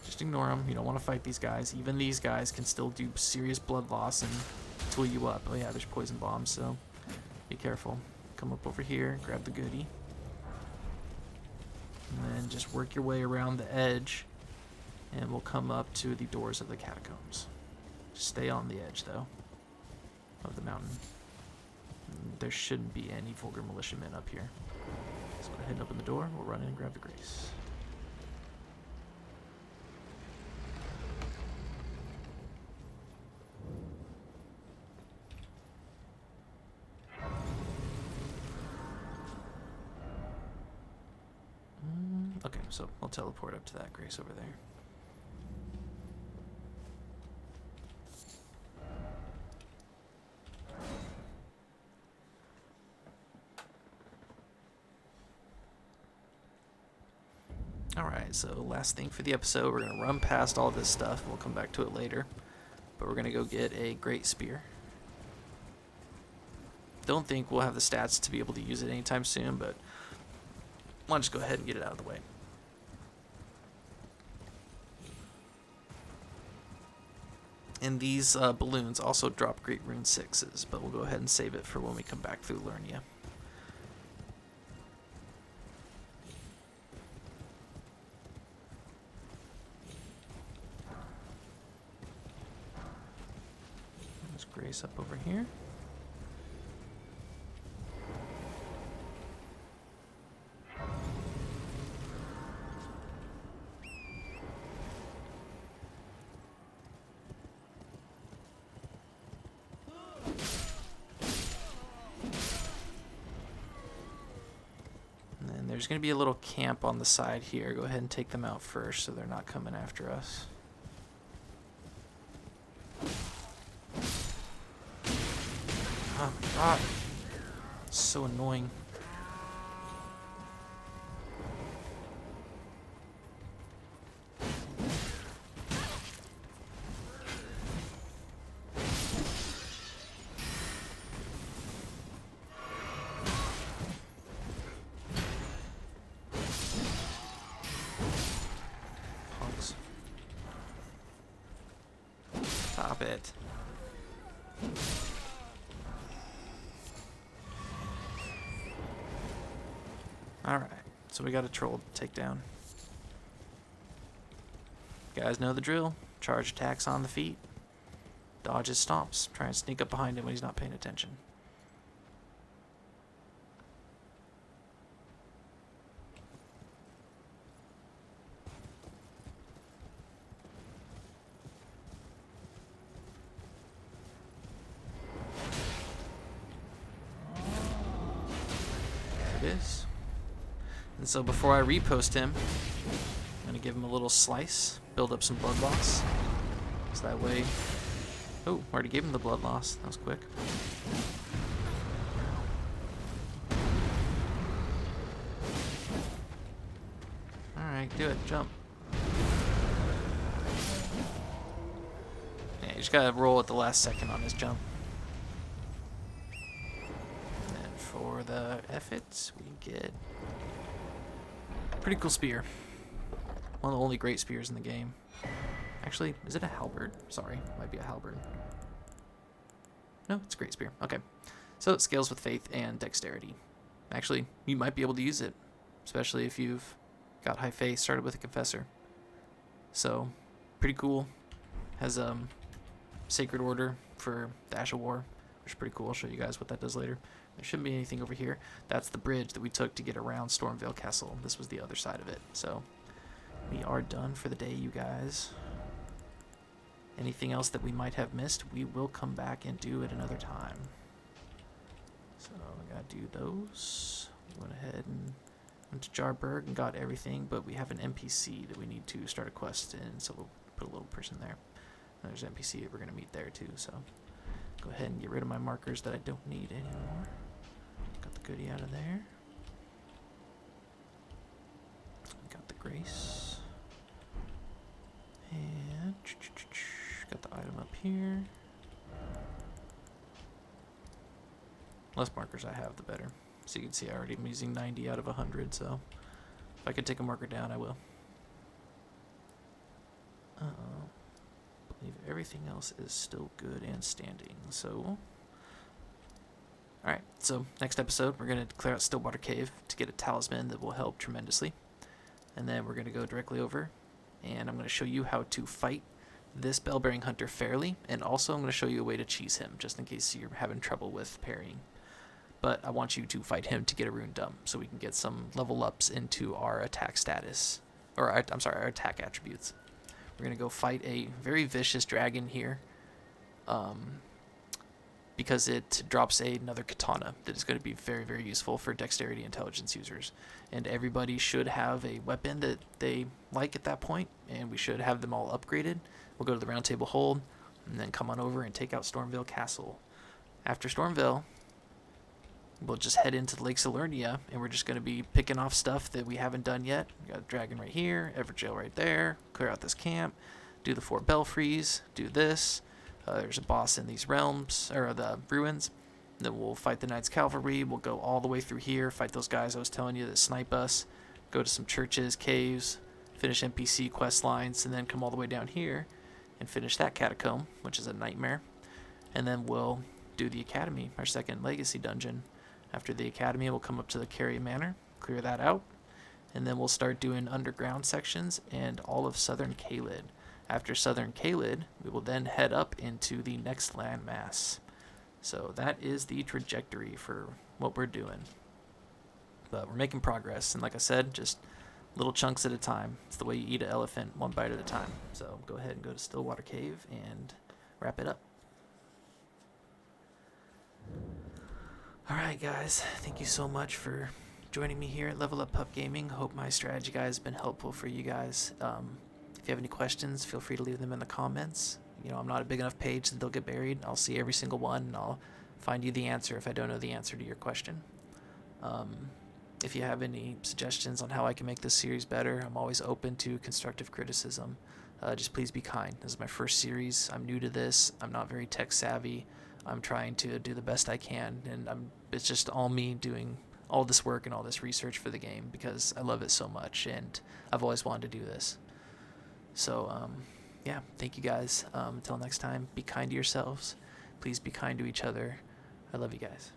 A: Just ignore them. You don't want to fight these guys. Even these guys can still do serious blood loss and tool you up. Oh yeah, there's poison bombs, so be careful. Come up over here, grab the goodie. And then just work your way around the edge, and we'll come up to the doors of the catacombs. Just stay on the edge, though, of the mountain. There shouldn't be any vulgar militiamen up here. Let's go ahead and open the door. We'll run in and grab the grace. Okay, so we'll teleport up to that grace over there. Alright, so last thing for the episode, we're going to run past all this stuff. We'll come back to it later. But we're going to go get a great spear. Don't think we'll have the stats to be able to use it anytime soon, but why don't just go ahead and get it out of the way. And these balloons also drop great rune 6s, but we'll go ahead and save it for when we come back through Liurnia. There's Grace up over here. There's going to be a little camp on the side here. Go ahead and take them out first so they're not coming after us. Oh my god. It's so annoying. Stop it. Alright, so we got a troll to take down. You guys know the drill. Charge attacks on the feet. Dodge his stomps. Try and sneak up behind him when he's not paying attention. Is. And so before I repost him, I'm going to give him a little slice, build up some blood loss. So that way... Oh, already gave him the blood loss. That was quick. Alright, do it. Jump. Yeah, you just got to roll at the last second on his jump. For the efforts, we get a pretty cool spear. One of the only great spears in the game. Actually, is it a halberd? Sorry, might be a halberd. No, it's a great spear. Okay. So it scales with faith and dexterity. Actually, you might be able to use it, especially if you've got high faith, started with a confessor. So, pretty cool. Has Sacred Order for the Ash of War, which is pretty cool. I'll show you guys what that does later. There shouldn't be anything over here. That's the bridge that we took to get around Stormveil Castle. This was the other side of it. So we are done for the day, you guys. Anything else that we might have missed, we will come back and do at another time. So I gotta do those. We went ahead and went to Jarburg and got everything, but we have an NPC that we need to start a quest in, so we'll put a little person there. And there's an NPC that we're gonna meet there too, so go ahead and get rid of my markers that I don't need anymore. Got the goodie out of there. Got the grace. And got the item up here. Less markers I have, the better. So you can see I already am using 90 out of 100, so if I could take a marker down, I will. Uh-oh. I believe everything else is still good and standing, so... Alright, so next episode, we're going to clear out Stillwater Cave to get a talisman that will help tremendously. And then we're going to go directly over, and I'm going to show you how to fight this bell-bearing hunter fairly, and also I'm going to show you a way to cheese him, just in case you're having trouble with parrying. but I want you to fight him to get a rune dump so we can get some level ups into our attack status, or our attack attributes. We're going to go fight a very vicious dragon here, because it drops another katana that is going to be very, very useful for dexterity intelligence users. And everybody should have a weapon that they like at that point, and we should have them all upgraded. We'll go to the Round Table Hold, and then come on over and take out Stormveil Castle. After Stormveil, we'll just head into the Lakes of Liurnia, and we're just going to be picking off stuff that we haven't done yet. We got a dragon right here, Everjail right there, clear out this camp, do the 4 belfries, do this. There's a boss in these realms, or the ruins. Then we'll fight the Knights Cavalry. We'll go all the way through here, fight those guys I was telling you that snipe us, go to some churches, caves, finish NPC quest lines, and then come all the way down here and finish that catacomb, which is a nightmare. And then we'll do the Academy, our second legacy dungeon. After the Academy, we'll come up to the Caria Manor, clear that out, and then we'll start doing underground sections and all of Southern Caelid. After Southern Caelid, we will then head up into the next landmass. So that is the trajectory for what we're doing. But we're making progress, and like I said, just little chunks at a time. It's the way you eat an elephant, one bite at a time. So go ahead and go to Stillwater Cave and wrap it up. Alright guys, thank you so much for joining me here at Level Up Pup Gaming. Hope my strategy guide has been helpful for you guys. If you have any questions, feel free to leave them in the comments. You know, I'm not a big enough page that they'll get buried. I'll see every single one, and I'll find you the answer if I don't know the answer to your question. If you have any suggestions on how I can make this series better, I'm always open to constructive criticism. Just please be kind. This is my first series. I'm new to this. I'm not very tech savvy. I'm trying to do the best I can, and it's just all me doing all this work and all this research for the game because I love it so much, and I've always wanted to do this. So, yeah, thank you guys. Until next time, be kind to yourselves. Please be kind to each other. I love you guys.